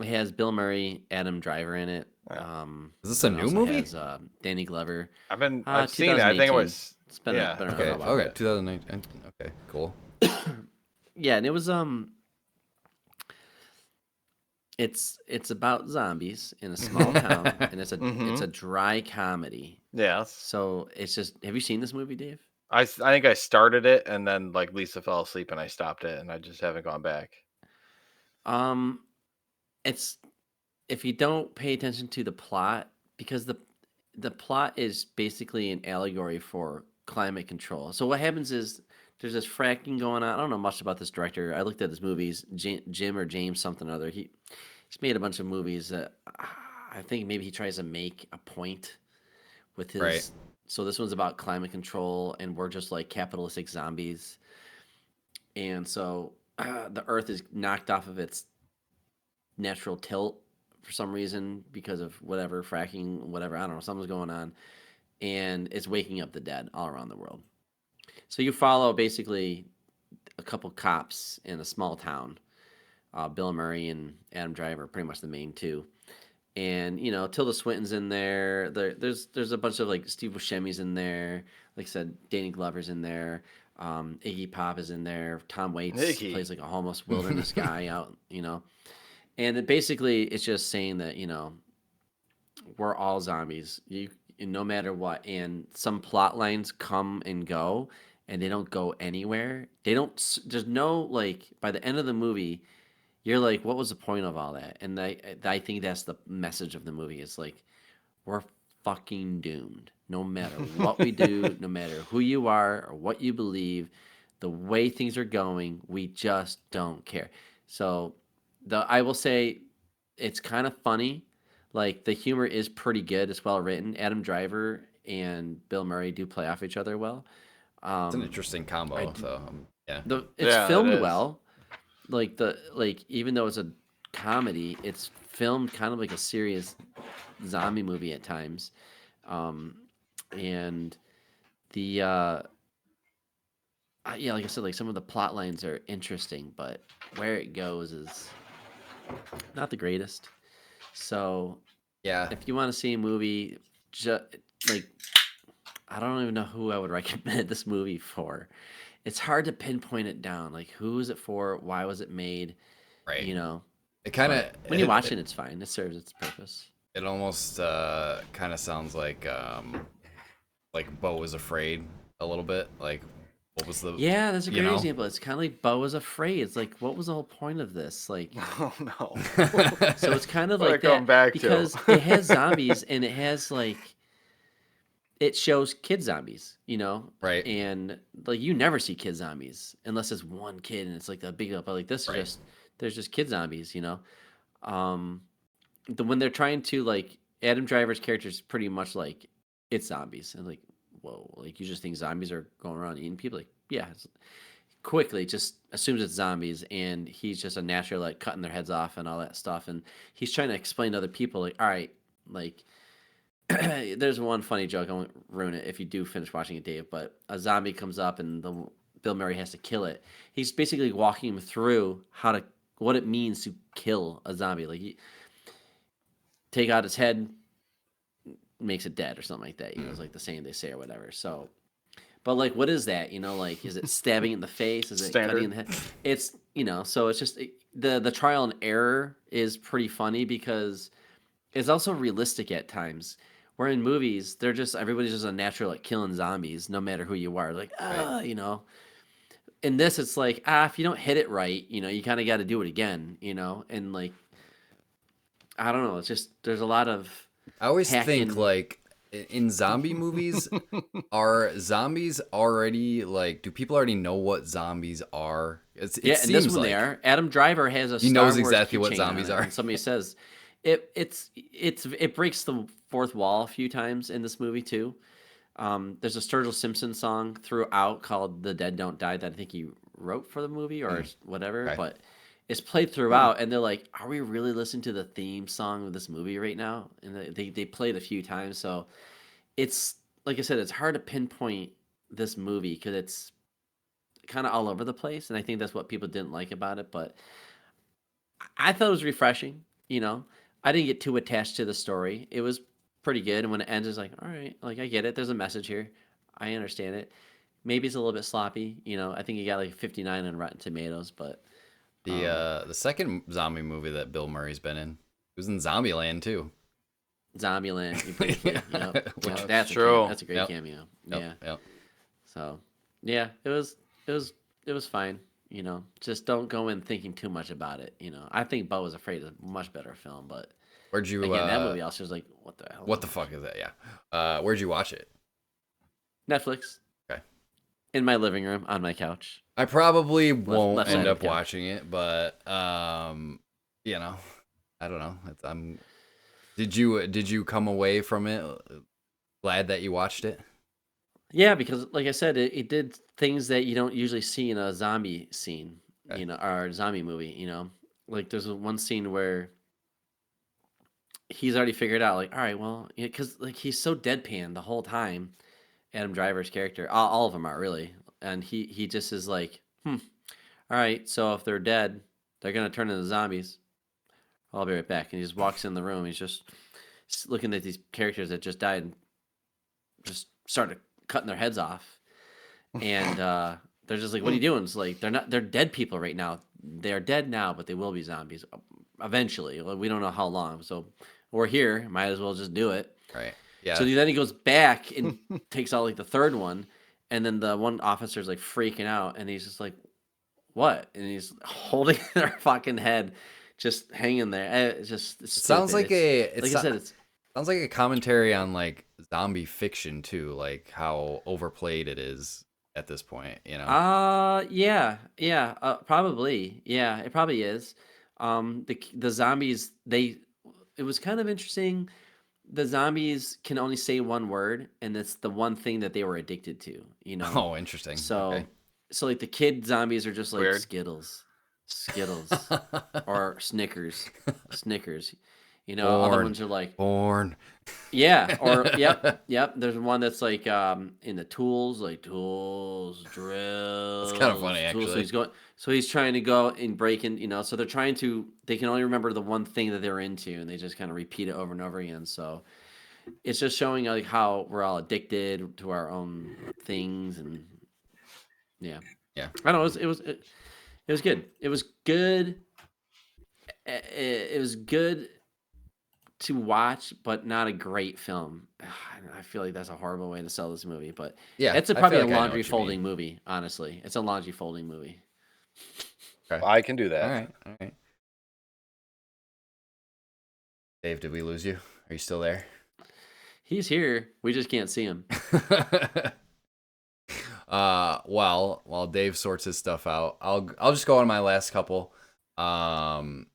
It has Bill Murray, Adam Driver in it. Is this a new movie? Has, Danny Glover. I've seen it. I think it was. It's been okay, 2019. Okay, cool. Yeah, and it was It's about zombies in a small town, and it's a dry comedy. Yes. So it's just. Have you seen this movie, Dave? I think I started it, and then like Lisa fell asleep, and I stopped it, and I just haven't gone back. It's. If you don't pay attention to the plot, because the plot is basically an allegory for climate control. So what happens is there's this fracking going on. I don't know much about this director. I looked at his movies, Jim or James something or other. He's made a bunch of movies that I think maybe he tries to make a point with his. Right. So this one's about climate control, and we're just like capitalistic zombies. And so the Earth is knocked off of its natural tilt for some reason because of whatever, fracking, whatever, I don't know, something's going on, and it's waking up the dead all around the world. So you follow basically a couple cops in a small town, Bill Murray and Adam Driver, pretty much the main two, and Tilda Swinton's in there. There's a bunch of like Steve Buscemi's in there, like I said, Danny Glover's in there, Iggy Pop is in there, Tom Waits plays like a homeless wilderness guy out, And basically, it's just saying that, we're all zombies, no matter what. And some plot lines come and go, and they don't go anywhere. There's no, like, by the end of the movie, you're like, what was the point of all that? And I think that's the message of the movie. It's like, we're fucking doomed. No matter what we do, no matter who you are or what you believe, the way things are going, we just don't care. So... I will say it's kind of funny. Like, the humor is pretty good. It's well written. Adam Driver and Bill Murray do play off each other well. It's an interesting combo. Yeah. It's filmed well. Even though it's a comedy, it's filmed kind of like a serious zombie movie at times. And the like I said, like some of the plot lines are interesting, but where it goes is not the greatest. So yeah, if you want to see a movie, I don't even know who I would recommend this movie for. It's hard to pinpoint it down. Like, who is it for? Why was it made? Right. It kind of when you watch it, it's fine. It serves its purpose. It almost kind of sounds like Beau is Afraid a little bit. Like what was the Yeah, that's a great example. It's kind of like Beau was afraid. It's like, what was the whole point of this? Like, Oh no. so it's kind of What like I come that back because to. it has zombies and it has like it shows kid zombies, Right. and like you never see kid zombies unless it's one kid and it's like the big up. But like this is Right. just there's just kid zombies, Um, when they're trying to like Adam Driver's character is pretty much like it's zombies and like whoa, like you just think zombies are going around eating people. Like yeah, quickly just assumes it's zombies and he's just a natural like cutting their heads off and all that stuff and he's trying to explain to other people like all right like there's one funny joke. I won't ruin it if you do finish watching it, Dave. But a zombie comes up and Bill Murray has to kill it. He's basically walking him through what it means to kill a zombie. Like take out its head, makes it dead or something like that. It's like the saying they say or whatever. So, but like, what is that? Like, is it stabbing in the face? Is it cutting in the head? It's so it's just the trial and error is pretty funny because it's also realistic at times. Where in movies, everybody's just a natural like killing zombies, no matter who you are. Like, In this, it's like, if you don't hit it right, you kind of got to do it again, and like, I don't know. It's just there's a lot of. I always think like in zombie movies, are zombies already like? Do people already know what zombies are? It and seems this one like they are. Adam Driver has a. He Star knows Wars exactly what keychain zombies on it, are. and somebody says, it breaks the fourth wall a few times in this movie too. There's a Sturgill Simpson song throughout called "The Dead Don't Die" that I think he wrote for the movie or whatever, Okay. but it's played throughout, and they're like, "Are we really listening to the theme song of this movie right now?" And they played a few times, so it's like I said, it's hard to pinpoint this movie because it's kind of all over the place, and I think that's what people didn't like about it. But I thought it was refreshing. I didn't get too attached to the story. It was pretty good, and when it ends, it's like, all right, like I get it. There's a message here. I understand it. Maybe it's a little bit sloppy. I think he got like 59 on Rotten Tomatoes, but the second zombie movie that Bill Murray's been in, he was in Zombieland too. Zombieland, briefly. Which that's true. That's a great cameo. Yep. So yeah, it was fine. Just don't go in thinking too much about it. I think Beau was Afraid is a much better film, but where'd you again that movie also was like, what the hell? What the fuck is that? Yeah. Where'd you watch it? Netflix. Okay. In my living room on my couch. I probably won't end up couch. watching it, but I don't know. Did you come away from it glad that you watched it? Yeah, because like I said, it did things that you don't usually see in a zombie scene, Okay. or a zombie movie, Like there's one scene where he's already figured out, like, all right, well, because like he's so deadpan the whole time, Adam Driver's character, all of them are really, and he just is like, all right, so if they're dead, they're gonna turn into zombies. I'll be right back, and he just walks in the room. He's just looking at these characters that just died and just started cutting their heads off, and they're just like, "What are you doing?" It's like they're dead people right now. They're dead now, but they will be zombies eventually. Well, we don't know how long, so we're here. Might as well just do it. Right. Yeah. So then he goes back and takes out like the third one, and then the one officer's like freaking out, and he's just like, "What?" And he's holding their fucking head, just hanging there. It's sounds like I said, it's sounds like a commentary on like zombie fiction too, like how overplayed it is at this point. yeah, probably, yeah, it probably is. The zombies, it was kind of interesting. The zombies can only say one word, and it's the one thing that they were addicted to. Oh, interesting. So, Okay. so like the kid zombies are just like Weird. Skittles, or Snickers. Other Born. ones are like Born. yeah, or yep. There's one that's like in the tools, like tools, drills. It's kind of funny, tools. actually. So he's trying to go and break in. So they're trying to. They can only remember the one thing that they're into, and they just kind of repeat it over and over again. So it's just showing like how we're all addicted to our own things, and yeah. I don't know. It was good. It was good. It was good to watch, but not a great film. I feel like that's a horrible way to sell this movie, but Yeah, it's I probably feel a like I know laundry what you mean. folding movie. Honestly, it's a laundry folding movie. Okay. I can do that. All right. Dave, did we lose you? Are you still there? He's here. We just can't see him. While Dave sorts his stuff out, I'll just go on my last couple. I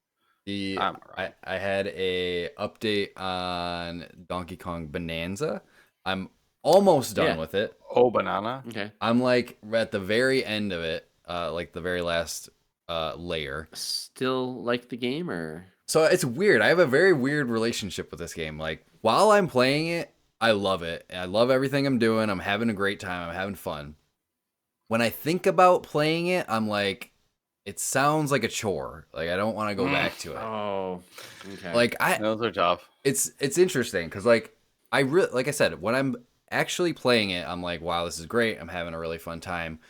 had a update on Donkey Kong Bananza. I'm almost done with it. Oh, banana. Okay. I'm like at the very end of it, like the very last layer. Still like the game, or? So it's weird. I have a very weird relationship with this game. Like while I'm playing it, I love it. I love everything I'm doing. I'm having a great time. I'm having fun. When I think about playing it, I'm like, it sounds like a chore. Like I don't want to go back to it. Oh, okay. Like those are tough. It's interesting because like like I said, when I'm actually playing it, I'm like, wow, this is great. I'm having a really fun time.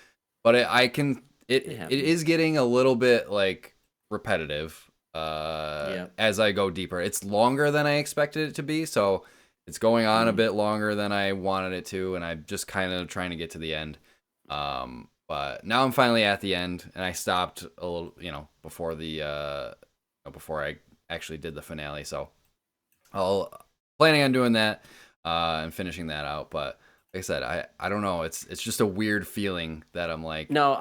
But it is getting a little bit like repetitive as I go deeper. It's longer than I expected it to be, so it's going on a bit longer than I wanted it to, and I'm just kind of trying to get to the end. But now I'm finally at the end, and I stopped a little, before before I actually did the finale. So I'll planning on doing that and finishing that out. But like I said, I don't know. It's just a weird feeling that I'm like. No,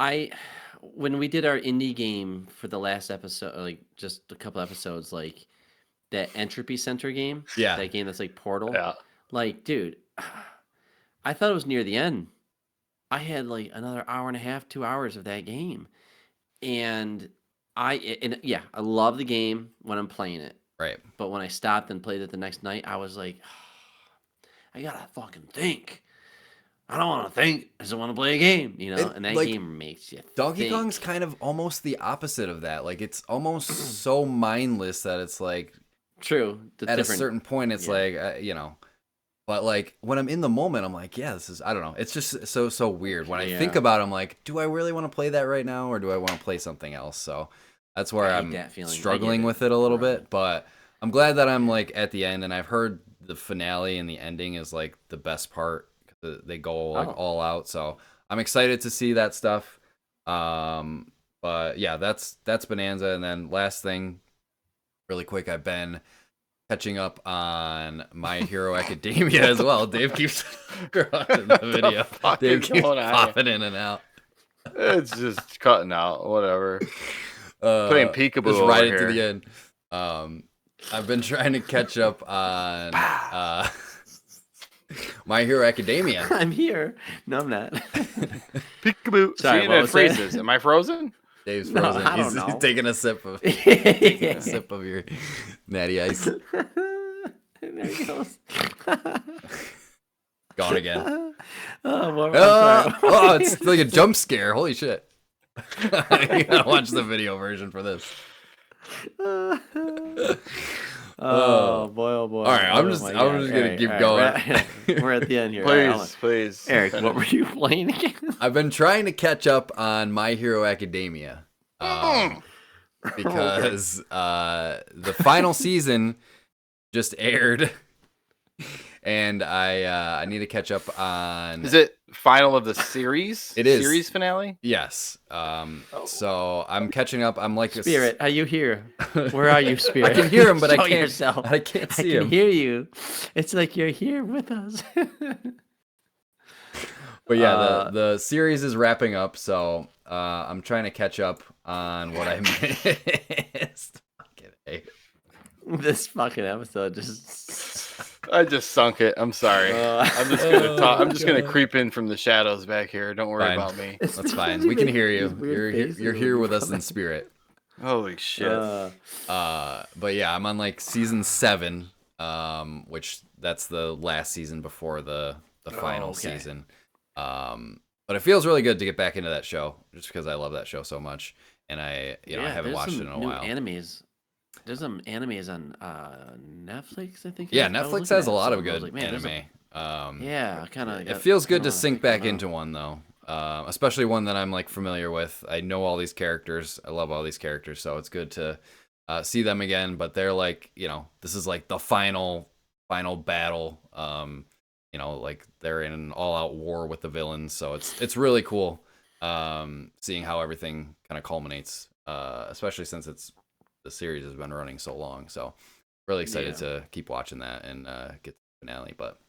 when we did our indie game for the last episode, like just a couple episodes, like that Entropy Center game. Yeah. That game that's like Portal. Yeah. Like, dude, I thought it was near the end. I had like another hour and a half, 2 hours of that game. And I love the game when I'm playing it. Right. But when I stopped and played it the next night, I was like, I gotta fucking think. I don't want to think. I just want to play a game, and that game makes you Donkey think. Kong's kind of almost the opposite of that. Like, it's almost so mindless that it's like... True. At a certain point, it's like, But, like, when I'm in the moment, I'm like, yeah, this is... I don't know. It's just so weird. When I think about it, I'm like, do I really want to play that right now, or do I want to play something else? So that's where I'm struggling with it a little bit. But I'm glad that I'm, like, at the end, and I've heard the finale and the ending is, like, the best part. They go like all out, so I'm excited to see that stuff. But yeah, that's Bananza. And then last thing, really quick, I've been catching up on My Hero Academia as well. Dave keeps in the video. Dave keeps popping in and out. It's just cutting out, whatever. Playing peekaboo just over right here. into the end. I've been trying to catch up on My Hero Academia. I'm here. No, I'm not. Peekaboo. Sorry, See, it freezes. Am I frozen? Dave's frozen. No, I don't He's know. taking a sip of your natty ice. There he goes. Gone again. Oh, it's like a jump scare. Holy shit. You gotta watch the video version for this. Oh boy! All right, I'm just gonna keep going. We're at the end here. Please, Eric, what were you playing again? I've been trying to catch up on My Hero Academia because the final season just aired, and I need to catch up on. Is it final of the series? It is series finale. Yes. So I'm catching up. I'm like Spirit. Are you here? Where are you, Spirit? I can hear him, but Show I can't. yourself. I can't see I can him. hear you. It's like you're here with us. But yeah, the series is wrapping up, so I'm trying to catch up on what I missed. This fucking episode just. I just sunk it. I'm sorry. I'm just gonna talk. I'm just gonna creep in from the shadows back here. Don't worry about me. That's fine. We can hear you. You're here with us in spirit. Holy shit. But yeah, I'm on like season 7, which that's the last season before the final season. But it feels really good to get back into that show, just because I love that show so much, and I haven't watched it in a while. There's some animes on Netflix, I think. Yeah, Netflix has a lot of good anime. Yeah, kind of. It feels good to sink back into one though, especially one that I'm like familiar with. I know all these characters. I love all these characters, so it's good to see them again, but they're like, this is like the final battle. Like they're in an all-out war with the villains, so it's really cool seeing how everything kind of culminates, especially since the series has been running so long. So really excited to keep watching that and get to the finale. But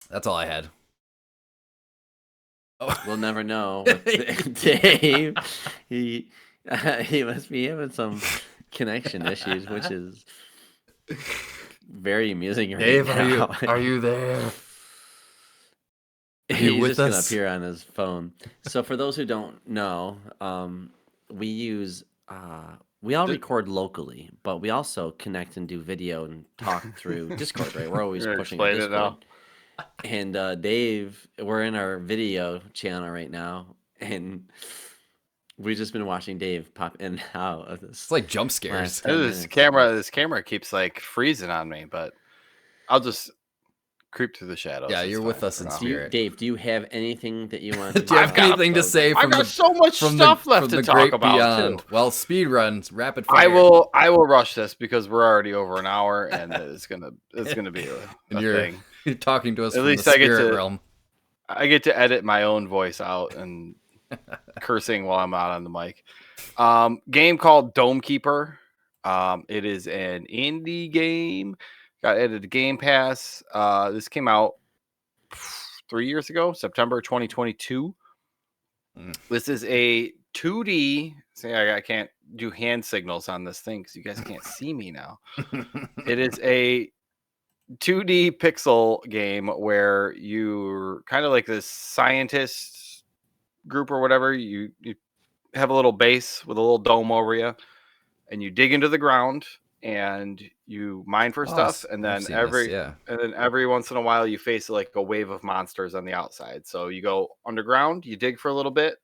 that's all I had. Oh. We'll never know. Dave, he must be having some connection issues, which is very amusing. Dave, are you there? He's just gonna appear on his phone. So for those who don't know, we use we all record locally, but we also connect and do video and talk through Discord. Right, we're always pushing Discord. Now. And Dave, we're in our video channel right now, and we've just been watching Dave pop in and out of this. It's like jump scares. This camera keeps like freezing on me, but I'll just creep through the shadows. Yeah, you're with us in spirit. Dave, do you have anything that you want to do you have anything to say? I've got so much stuff left to talk about. Well, speed runs, rapid fire. I will rush this because we're already over an hour, and it's gonna be a thing. You're talking to us. At from least the spirit realm. I get to edit my own voice out and cursing while I'm out on the mic. Game called Dome Keeper. It is an indie game. Got added to Game Pass. This came out 3 years ago, September 2022. This is a 2D. See, I can't do hand signals on this thing because you guys can't see me now. It is a 2D pixel game where you're kind of like this scientist group or whatever. You have a little base with a little dome over you, and you dig into the ground and you mine for stuff, and then every once in a while you face like a wave of monsters on the outside. So you go underground, you dig for a little bit.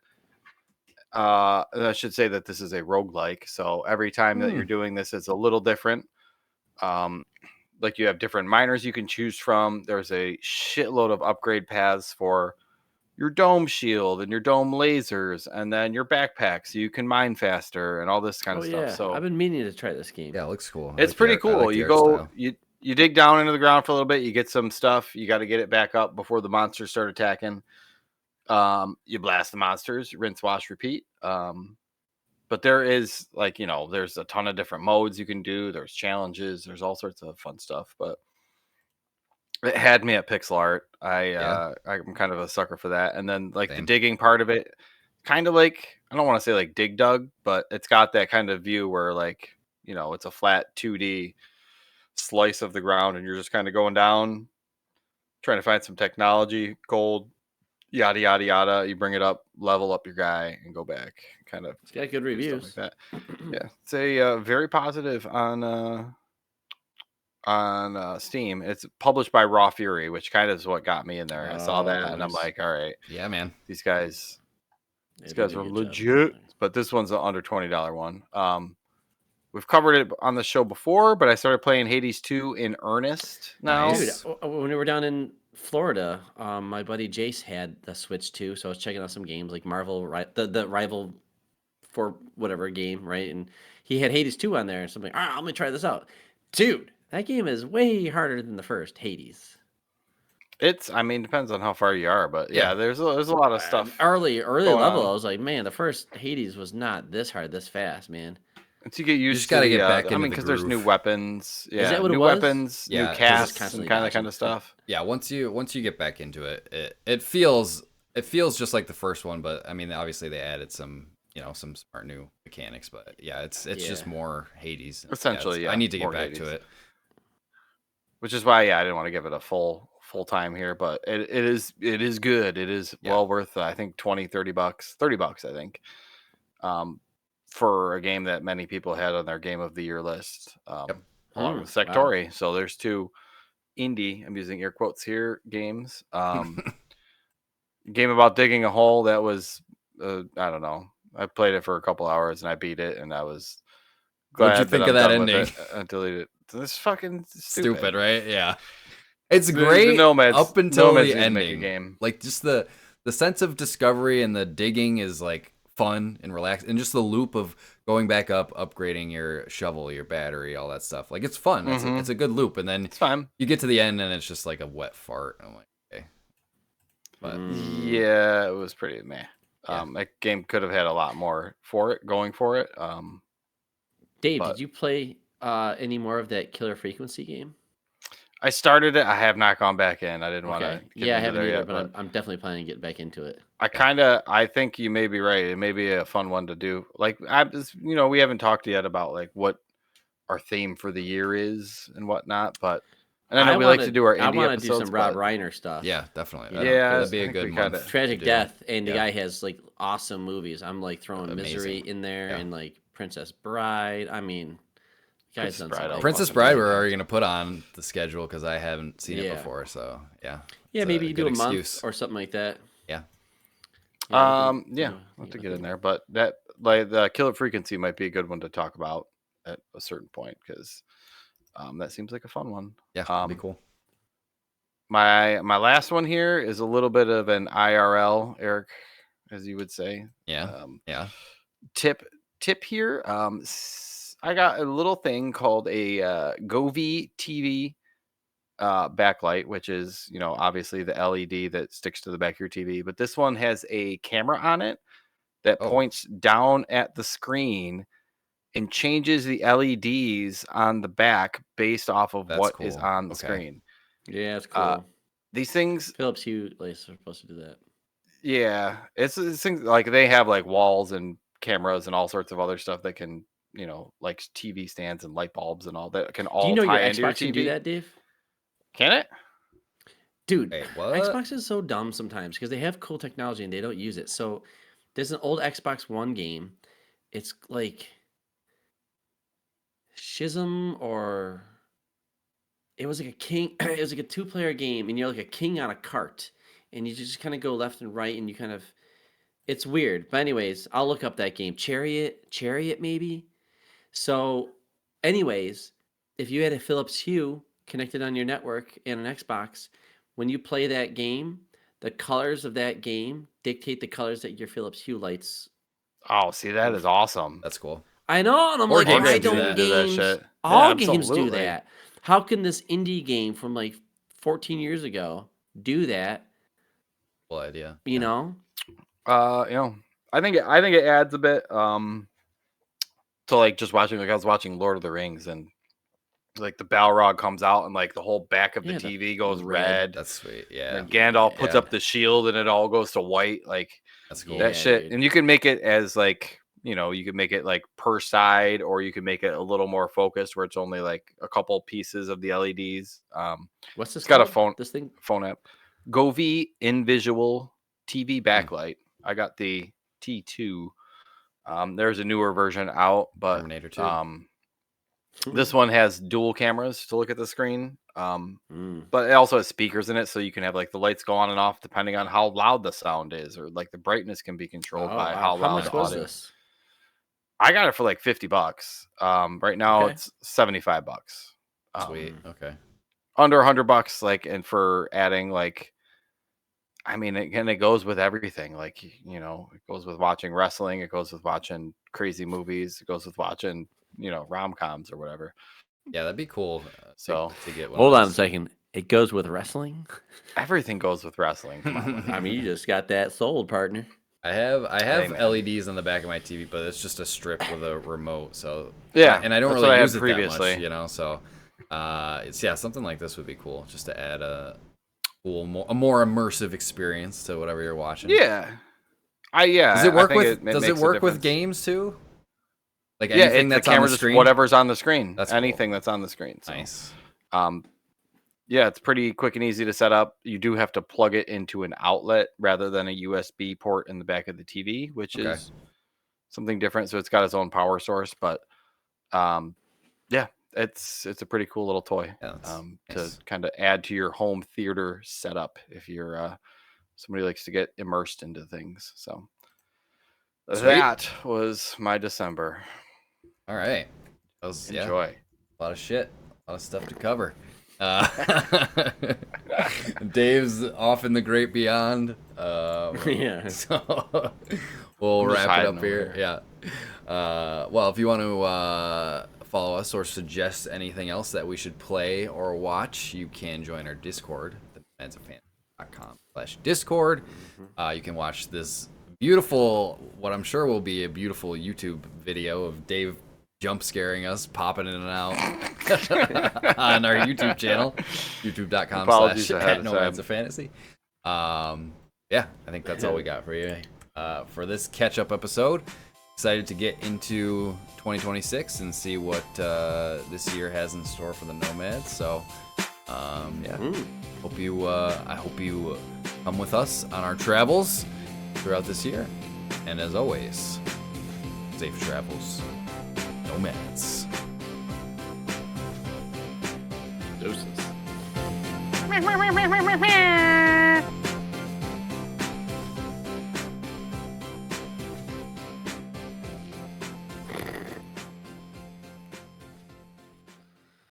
And I should say that this is a roguelike. So every time that you're doing this, it's a little different. Like you have different miners you can choose from. There's a shitload of upgrade paths for your dome shield and your dome lasers, and then your backpack so you can mine faster and all this kind of stuff. So I've been meaning to try this game. Yeah, it looks cool. It's pretty cool. You go, you dig down into the ground for a little bit. You get some stuff. You got to get it back up before the monsters start attacking. You blast the monsters. Rinse, wash, repeat. But there is there's a ton of different modes you can do. There's challenges. There's all sorts of fun stuff. But it had me at pixel art. I'm kind of a sucker for that. And then the digging part of it, kind of like, I don't want to say like Dig Dug, but it's got that kind of view where it's a flat 2D slice of the ground, and you're just kind of going down, trying to find some technology, gold, yada yada yada. You bring it up, level up your guy, and go back. Kind of. It's got good reviews. Like that. Yeah, it's a very positive on Steam. It's published by Raw Fury, which kind of is what got me in there. I saw that, and I'm like, all right, yeah, man, these guys are legit. But this one's an under $20 one. We've covered it on the show before, but I started playing Hades 2 in earnest now. Nice. Dude, when we were down in Florida, my buddy Jace had the Switch too, so I was checking out some games like Marvel, the rival for whatever game, right? And he had Hades 2 on there, and so I'm like, let me try this out. Dude, that game is way harder than the first Hades. Depends on how far you are, but yeah, there's a lot of stuff. Early level, I was like, man, the first Hades was not this hard, this fast, man. Once you get used to get back into because there's new weapons. Yeah, is that what new it was? Weapons, new casts, and kind of stuff. Yeah, once you get back into it, it feels just like the first one, but obviously they added some smart new mechanics, but yeah, it's just more Hades. Essentially, I need to get back Hades. to it. Which is why, I didn't want to give it a full time here, but it is good. It is well worth, I think, $20-$30, $30, I think, for a game that many people had on their Game of the Year list, along with Sektori. Wow. So there's two indie, I'm using air quotes here, games. Game about digging a hole that was, I don't know. I played it for a couple hours and I beat it, and I was glad. What'd you think of that ending? I deleted it. This fucking stupid, right? Yeah, it's great up until the ending. Game. Like just the sense of discovery and the digging is like fun and relaxed, and just the loop of going back up, upgrading your shovel, your battery, all that stuff. Like it's fun. It's a good loop, and then it's fun. You get to the end and it's just like a wet fart. I'm like, okay. But yeah, it was pretty meh. That game could have had a lot more going for it. Dave, did you play any more of that Killer Frequency game? I started it. I have not gone back in. I didn't want to. Yeah, I haven't either, but I'm definitely planning to get back into it. I think you may be right. It may be a fun one to do. Like we haven't talked yet about like what our theme for the year is and whatnot, but. And I know we like to do our indie episodes. I want to do some Rob Reiner stuff. Yeah, definitely. That'd be a good month. Tragic Death, and the guy has like awesome movies. I'm like throwing Misery in there and like Princess Bride. I mean, guys done something. Princess Bride we're already gonna put on the schedule because I haven't seen it before. So yeah. Yeah, maybe you do a month or something like that. Yeah. I'll have to get in there, but that like the Killer Frequency might be a good one to talk about at a certain point because. That seems like a fun one. Yeah, that'd be cool. My last one here is a little bit of an IRL, Eric, as you would say. Yeah. Tip here. I got a little thing called a Govee TV backlight, which is obviously the LED that sticks to the back of your TV. But this one has a camera on it that points down at the screen. And changes the LEDs on the back based off of what is on the screen. Yeah, it's cool. These things, Philips Hue lights are supposed to do that. Yeah, it's things like they have like walls and cameras and all sorts of other stuff that can, like TV stands and light bulbs and all that can all. Do you know tie your into your Xbox can TV. do that, Dave? Can it? Dude, Wait, what? Xbox is so dumb sometimes because they have cool technology and they don't use it. So there's an old Xbox One game. It's like. Schism or it was like a king. It was like a 2-player game, and you're like a king on a cart, and you just kind of go left and right, and you kind of. It's weird, but anyways, I'll look up that game. Chariot maybe. So, anyways, if you had a Philips Hue connected on your network and an Xbox, when you play that game, the colors of that game dictate the colors that your Philips Hue lights. Oh, see, that is awesome. That's cool. I know, and I'm like, why don't games? All games do that. How can this indie game from like 14 years ago do that? Cool idea. You know? I think it adds a bit to like just watching. Like I was watching Lord of the Rings, and like the Balrog comes out, and like the whole back of the TV goes red. That's sweet. Yeah. And Gandalf puts up the shield, and it all goes to white. Like that's cool. That shit, dude. And you can make it as like. You could make it like per side, or you could make it a little more focused where it's only like a couple pieces of the LEDs. What's this? It's got a phone app. Govee Envisual TV backlight. I got the T2. There's a newer version out, but Terminator 2. This one has dual cameras to look at the screen. But it also has speakers in it, so you can have like the lights go on and off depending on how loud the sound is, or like the brightness can be controlled by how loud the audio is. I got it for like $50. Right now it's $75. Sweet. Okay. Under $100, like, and for adding like, I mean, it goes with everything. Like, it goes with watching wrestling. It goes with watching crazy movies. It goes with watching, rom-coms or whatever. Yeah, that'd be cool. To get one. Hold on a second. It goes with wrestling? Everything goes with wrestling. Come on. I mean, you just got that sold, partner. I have LEDs on the back of my TV, but it's just a strip with a remote. So yeah, and I don't really use it previously. That much, So it's something like this would be cool, just to add a more immersive experience to whatever you're watching. Yeah, Does it work does it work with games too? Like anything that's the camera, on the screen? Whatever's on the screen. That's anything that's on the screen. So. Nice. Yeah, it's pretty quick and easy to set up. You do have to plug it into an outlet rather than a USB port in the back of the TV, which is something different. So it's got its own power source, but it's a pretty cool little toy to kind of add to your home theater setup if you're somebody who likes to get immersed into things. So that was my December. All right. That was Enjoy. A lot of shit, a lot of stuff to cover. Dave's off in the great beyond. So we'll I'm just wrap it hiding up here. over Yeah. Well, if you want to follow us or suggest anything else that we should play or watch, you can join our Discord, thenomadsoffantasy.com/Discord. You can watch this beautiful, what I'm sure will be a beautiful YouTube video of Dave jump scaring us, popping in and out on our YouTube channel, youtube.com/nomadsoffantasy. Yeah, I think that's all we got for you for this catch-up episode. Excited to get into 2026 and see what this year has in store for the Nomads. So, yeah, I hope you come with us on our travels throughout this year. And as always, safe travels, Nomads. Deuces.